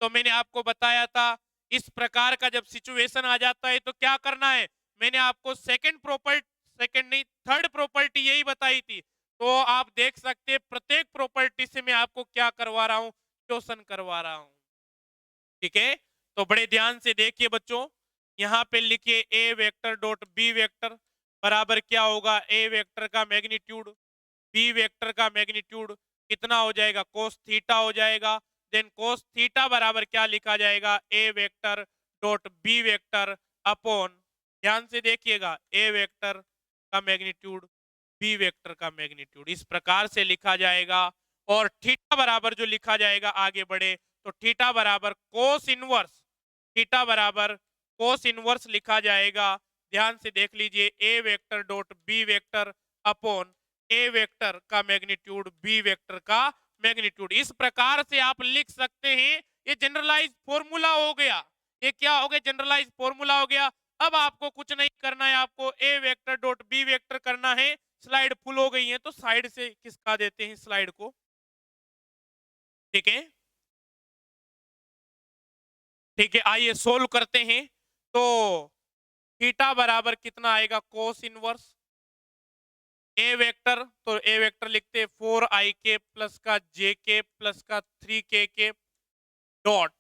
Speaker 1: तो मैंने आपको बताया था इस प्रकार का जब सिचुएशन आ जाता है तो क्या करना है, मैंने आपको सेकंड नहीं थर्ड प्रॉपर्टी यही बताई थी। तो आप देख सकते हैं प्रत्येक प्रॉपर्टी से मैं आपको क्या करवा रहा हूं, क्वेश्चन करवा रहा हूं। ठीक है, तो बड़े ध्यान से देखिए बच्चों, यहाँ पे लिखिए ए वेक्टर डॉट बी वेक्टर बराबर क्या होगा, ए वेक्टर का मैग्नीट्यूड बी वेक्टर का मैग्नीट्यूड कितना हो जाएगा, कोस थीटा हो जाएगा। देन कोस थीटा बराबर क्या लिखा जाएगा, A vector dot B vector upon, ध्यान से देखिएगा, ए वेक्टर का मैग्नीट्यूड बी वेक्टर का मैग्नीट्यूड, इस प्रकार से लिखा जाएगा। और थीटा बराबर जो लिखा जाएगा, आगे बढ़े तो थीटा बराबर कोस इनवर्स, थीटा बराबर कोस इनवर्स लिखा जाएगा। ध्यान से देख लीजिए, A vector dot B vector upon A vector का मैग्नीट्यूड बी वेक्टर का मैग्नीट्यूड, इस प्रकार से आप लिख सकते हैं। ये जनरलाइज फॉर्मूला हो गया, ये क्या हो गया, जनरलाइज फॉर्मूला हो गया। अब आपको कुछ नहीं करना है, आपको A vector dot B vector करना है। स्लाइड फुल हो गई है तो साइड से खिसका देते हैं स्लाइड को। ठीक है, ठीक है, आइए सोल्व करते हैं। तो थीटा बराबर कितना आएगा, कोस इनवर्स ए वेक्टर, तो ए वेक्टर लिखते हैं 4ik प्लस का जे के प्लस का 3k के डॉट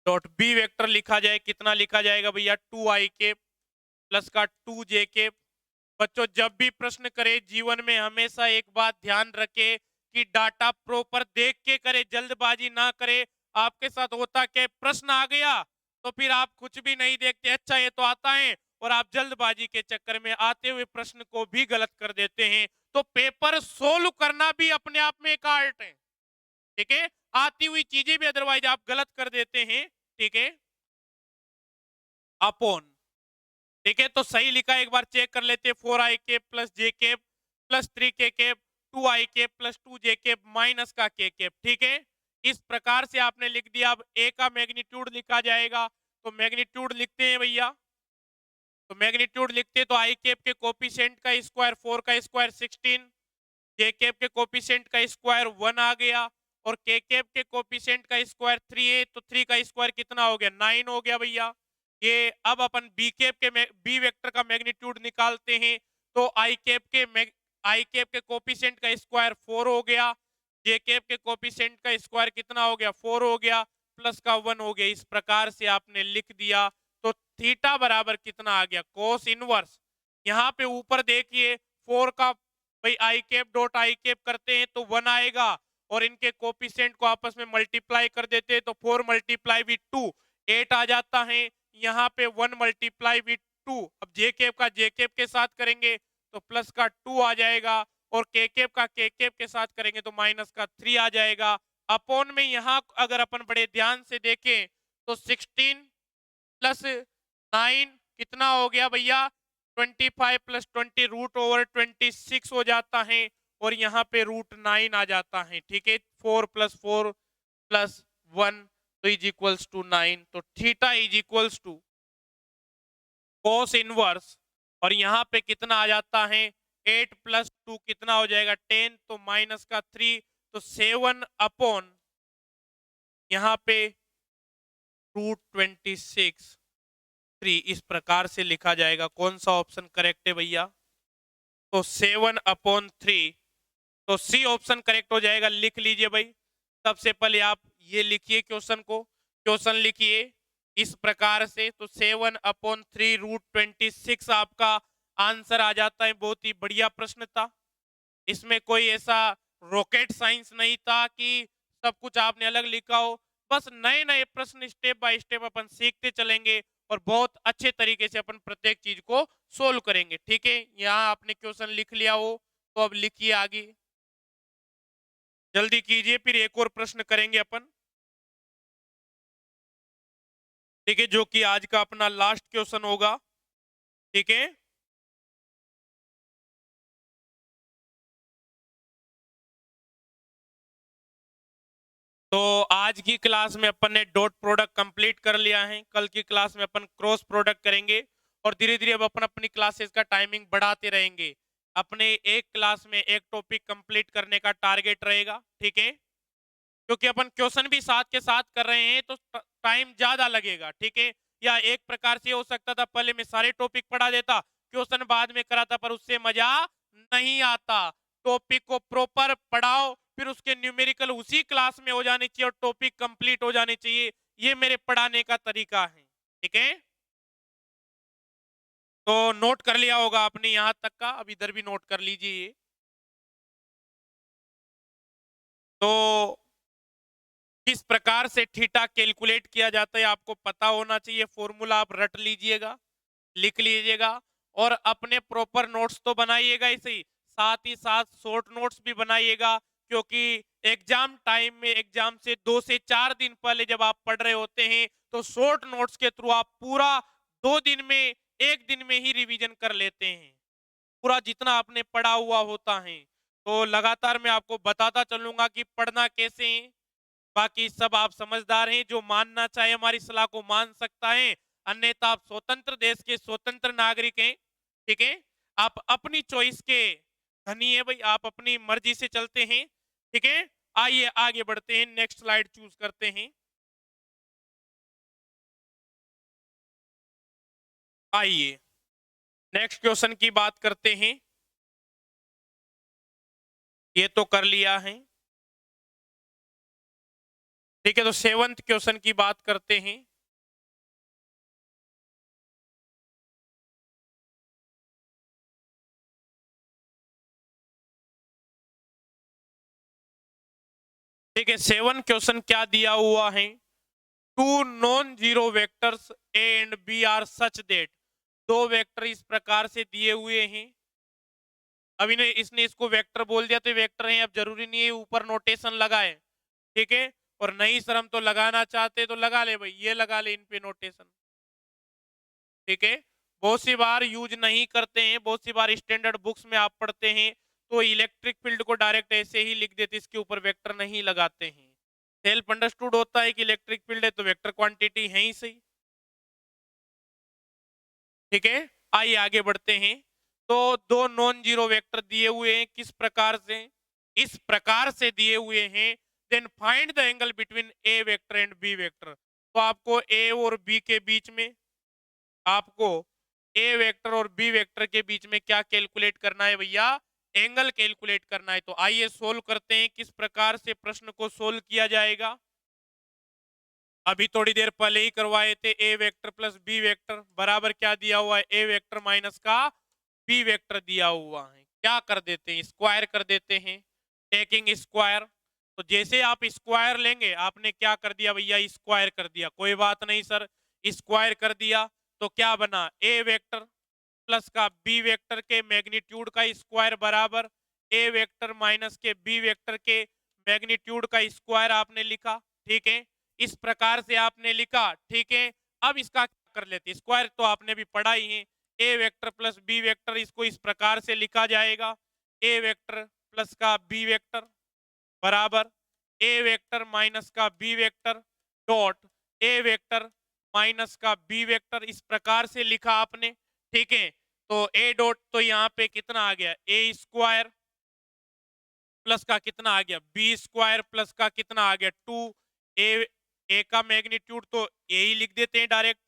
Speaker 1: डॉट बी वेक्टर लिखा जाए, कितना लिखा जाएगा भैया, 2ik प्लस का 2j के। बच्चों जब भी प्रश्न करे जीवन में हमेशा एक बात ध्यान रखे कि डाटा प्रॉपर देख के करे, जल्दबाजी ना करे। आपके साथ होता क्या, प्रश्न आ गया तो फिर आप कुछ भी नहीं देखते, अच्छा ये तो आता है, और आप जल्दबाजी के चक्कर में आते हुए प्रश्न को भी गलत कर देते हैं। तो पेपर सोल्व करना भी अपने आप में एक आर्ट है, ठीक है। आती हुई चीजें भी अदरवाइज आप गलत कर देते हैं, ठीक है। अपॉन, ठीक है, तो सही लिखा एक बार चेक कर लेते हैं। 4i plus J cap plus 3k 2i plus 2j minus का k कैप, ठीक है। इस प्रकार से आपने लिख दिया। अब a का मैग्नीट्यूड लिखा जाएगा, तो मैग्नीट्यूड लिखते हैं भैया। तो मैग्नीट्यूड लिखते तो आई कैप के कोफिशिएंट का स्क्वायर 4 का स्क्वायर 16, जे कैप के कोफिशिएंट का स्क्वायर 1 आ गया, और के कैप के कोफिशिएंट का स्क्वायर 3 है, तो 3 का स्क्वायर कितना हो गया, 9 हो गया भैया। ये अब अपन बी कैप के बी वेक्टर का मैग्नीट्यूड निकालते हैं, तो आई कैप के कोफिशिएंट का स्क्वायर 4 हो गया, जे कैप के कोफिशिएंट का स्क्वायर कितना हो गया, 4 हो गया, प्लस का 1 हो गया। इस प्रकार से आपने लिख दिया। तो थीटा बराबर कितना आ गया, कोस इनवर्स। यहाँ पे ऊपर देखिए 4 का भाई आई कैप डॉट आई कैप करते हैं तो 1 आएगा, और इनके कोफिशिएंट को आपस में मल्टीप्लाई कर देते हैं तो 4 मल्टीप्लाई विथ 2 8 आ जाता है। यहाँ पे 1 मल्टीप्लाई विथ 2, अब जे कैप का जे कैप के साथ करेंगे तो प्लस का 2 आ जाएगा, और के कैप का के कैप के साथ करेंगे तो माइनस का 3 आ जाएगा। अपॉन में यहाँ अगर अपन बड़े ध्यान से देखें तो 16 प्लस 9 कितना हो गया भैया, 25 प्लस 20 रूट ओवर 26 हो जाता है, और यहाँ पे रूट 9 आ जाता है, ठीक है। 4 प्लस 4 प्लस 1 तो इज इक्वल्स टू 9। तो theta is equals to cos inverse, और यहाँ पे कितना आ जाता है, 8 प्लस 2 कितना हो जाएगा, 10, तो माइनस का 3, तो 7 अपॉन यहाँ पे रूट 26 3। इस प्रकार से लिखा जाएगा। कौन सा ऑप्शन करेक्ट है भैया, तो 7/3। तो सी ऑप्शन करेक्ट हो जाएगा। लिख लीजिए भाई, सबसे पहले आप ये लिखिए क्वेश्चन को, क्वेश्चन लिखिए इस प्रकार से। तो 7/3 रूट 26 आपका आंसर आ जाता है। बहुत ही बढ़िया प्रश्न था, इसमें कोई ऐसा रॉकेट साइंस नहीं था कि सब कुछ आपने अलग लिखा हो। बस नए नए प्रश्न स्टेप बाय स्टेप अपन सीखते चलेंगे, और बहुत अच्छे तरीके से अपन प्रत्येक चीज को सोल्व करेंगे, ठीक है। यहाँ आपने क्वेश्चन लिख लिया हो तो अब लिखिए आगे, जल्दी कीजिए, फिर एक और प्रश्न करेंगे अपन, ठीक है, जो कि आज का अपना लास्ट क्वेश्चन होगा, ठीक है। तो आज की क्लास में अपन ने डॉट प्रोडक्ट कंप्लीट कर लिया है। कल की क्लास में अपन क्रॉस प्रोडक्ट करेंगे, और धीरे धीरे अब अपन अपनी क्लासेस का टाइमिंग बढ़ाते रहेंगे। अपने एक क्लास में एक टॉपिक कंप्लीट करने का टारगेट रहेगा, ठीक है। क्योंकि अपन क्वेश्चन भी साथ के साथ कर रहे हैं तो टाइम ज्यादा लगेगा, ठीक है। या एक प्रकार से हो सकता था पहले मैं सारे टॉपिक पढ़ा देता, क्वेश्चन बाद में कराता, पर उससे मजा नहीं आता। टॉपिक को प्रॉपर पढ़ाओ, फिर उसके न्यूमेरिकल उसी क्लास में हो जाने चाहिए, और टॉपिक कंप्लीट हो जाने चाहिए। ये मेरे पढ़ाने का तरीका है, ठीक है। तो नोट कर लिया होगा आपने यहां तक का, अब इधर भी नोट कर लीजिए। तो किस प्रकार से थीटा कैलकुलेट किया जाता है आपको पता होना चाहिए। फॉर्मूला आप रट लीजिएगा, लिख लीजिएगा, और अपने प्रॉपर नोट्स तो बनाइएगा इसे ही साथ शॉर्ट नोट्स भी बनाइएगा। क्योंकि एग्जाम टाइम में, एग्जाम से 2 से 4 दिन पहले जब आप पढ़ रहे होते हैं तो शॉर्ट नोट्स के थ्रू आप पूरा 2 दिन में, 1 दिन में ही रिवीजन कर लेते हैं, पूरा जितना आपने पढ़ा हुआ होता है। तो लगातार मैं आपको बताता चलूंगा कि पढ़ना कैसे है। बाकी सब आप समझदार हैं, जो मानना चाहे हमारी सलाह को मान सकता है, अन्यथा आप स्वतंत्र देश के स्वतंत्र नागरिक हैं, ठीक है। आप अपनी चॉइस के धनी है भाई, आप अपनी मर्जी से चलते हैं, ठीक है। आइए आगे बढ़ते हैं, नेक्स्ट स्लाइड चूज करते हैं। आइए नेक्स्ट क्वेश्चन की बात करते हैं। ये तो कर लिया है, ठीक है। तो 7th क्वेश्चन की बात करते हैं। ठीक है, 7 क्वेश्चन क्या दिया हुआ है, two non zero vectors A and B are such that, दो वेक्टर इस प्रकार से दिए हुए हैं। अभी ने इसने इसको वेक्टर बोल दिया तो वेक्टर है, अब जरूरी नहीं है ऊपर नोटेशन लगाए, ठीक है। और नहीं सर हम तो लगाना चाहते तो लगा ले भाई, ये लगा ले इन पे नोटेशन, ठीक है। बहुत सी बार यूज नहीं करते हैं, बहुत सी बार स्टैंडर्ड बुक्स में आप पढ़ते हैं तो इलेक्ट्रिक फील्ड को डायरेक्ट ऐसे ही लिख देते, इसके ऊपर वेक्टर नहीं लगाते हैं। सेल्फ अंडरस्टूड होता है कि इलेक्ट्रिक फील्ड है तो वेक्टर क्वांटिटी है ही सही, ठीक है। आइए आगे बढ़ते हैं। तो दो नॉन जीरो वेक्टर दिए हुए हैं, किस प्रकार से, इस प्रकार से दिए हुए हैं, then find the angle between A vector and B vector. तो आपको ए और बी के बीच में, आपको ए वेक्टर और बी वेक्टर के बीच में क्या कैलकुलेट करना है भैया, एंगल कैलकुलेट करना है। तो आइए सोल्व करते हैं, किस प्रकार से प्रश्न को सोल्व किया जाएगा। अभी थोड़ी देर पहले ही करवाए थे, ए वेक्टर प्लस बी वेक्टर बराबर क्या दिया हुआ है, ए वेक्टर माइनस का बी वेक्टर दिया हुआ है। क्या कर देते हैं, स्क्वायर कर देते हैं, टेकिंग स्क्वायर। तो जैसे आप स्क्वायर लेंगे, आपने क्या कर दिया भैया, स्क्वायर कर दिया, कोई बात नहीं सर, स्क्वायर कर दिया तो क्या बना, ए वेक्टर प्लस का बी वेक्टर के मैग्नीट्यूड का स्क्वायर बराबर ए वेक्टर माइनस के बी वेक्टर के मैग्नीट्यूड का स्क्वायर आपने लिखा, ठीक है। इस प्रकार से आपने लिखा, ठीक है। अब इसका क्या कर लेते, स्क्वायर तो आपने भी पढ़ा ही है, A vector plus B vector, इसको इस प्रकार से लिखा जाएगा, ए वेक्टर प्लस का बी वेक्टर बराबर ए वेक्टर माइनस का B vector dot A vector minus का बी वेक्टर, इस प्रकार से लिखा आपने, ठीक है। तो ए डॉट तो यहाँ पे कितना आ गया, ए स्क्वायर प्लस का कितना आ गया, बी स्क्वायर प्लस का कितना आ गया, टू ए, ए का मैग्नीट्यूड तो ए ही लिख देते हैं direct,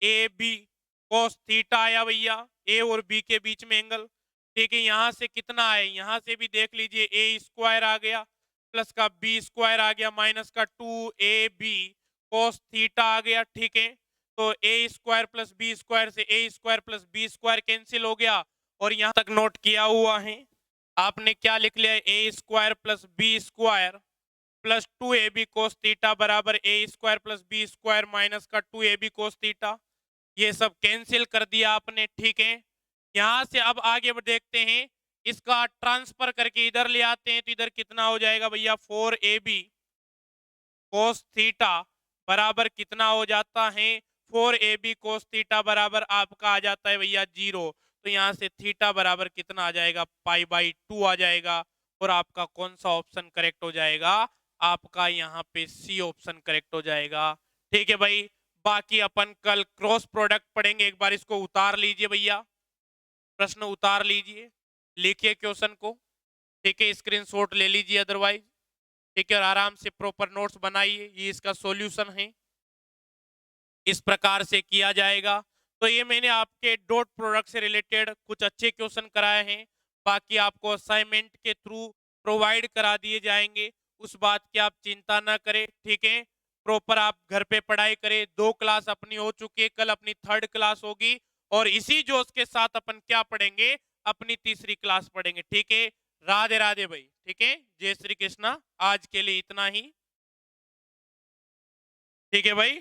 Speaker 1: A B cos theta आया भैया, ए और बी के बीच में एंगल, ठीक है। यहां से कितना आया, यहां से भी देख लीजिए, ए स्क्वायर आ गया प्लस का बी स्क्वायर आ गया माइनस का two A B cos theta आ गया, ठीक है। तो A square plus B square से A square plus B square cancel हो गया, और यहां तक नोट किया हुआ है आपने, क्या लिख लिया, A square plus B square plus two A B cos theta बराबर A square plus B square minus का two A B cos theta, ये सब कैंसिल कर दिया आपने, ठीक है। यहां से अब आगे देखते हैं, इसका ट्रांसफर करके इधर ले आते हैं तो इधर कितना हो जाएगा भैया, four A B cos theta बराबर कितना हो जाता है, four A B cos theta बराबर आपका आ जाता है भैया जीरो। तो यहाँ से थीटा बराबर कितना आ जाएगा, पाई बाई टू आ जाएगा, और आपका कौन सा ऑप्शन करेक्ट हो जाएगा, आपका यहाँ पे सी ऑप्शन करेक्ट हो जाएगा, ठीक है भाई। बाकी अपन कल क्रॉस प्रोडक्ट पढ़ेंगे, एक बार इसको उतार लीजिए भैया, प्रश्न उतार लीजिए, लिखिए क्वेश्चन को, ठीक है, स्क्रीनशॉट ले लीजिए अदरवाइज, ठीक है, और आराम से प्रॉपर नोट्स बनाइए, ये इसका सॉल्यूशन है, इस प्रकार से किया जाएगा। तो ये मैंने आपके डॉट प्रोडक्ट से रिलेटेड कुछ अच्छे क्वेश्चन कराए हैं, बाकी आपको असाइनमेंट के थ्रू प्रोवाइड करा दिए जाएंगे, उस बात की आप चिंता ना करें, ठीक है। प्रॉपर आप घर पे पढ़ाई करें, 2 क्लास अपनी हो चुकी है, कल अपनी 3rd क्लास होगी, और इसी जोश के साथ अपन क्या पढ़ेंगे, अपनी 3री क्लास पढ़ेंगे, ठीक है। राधे राधे भाई, ठीक है, जय श्री कृष्णा, आज के लिए इतना ही, ठीक है भाई।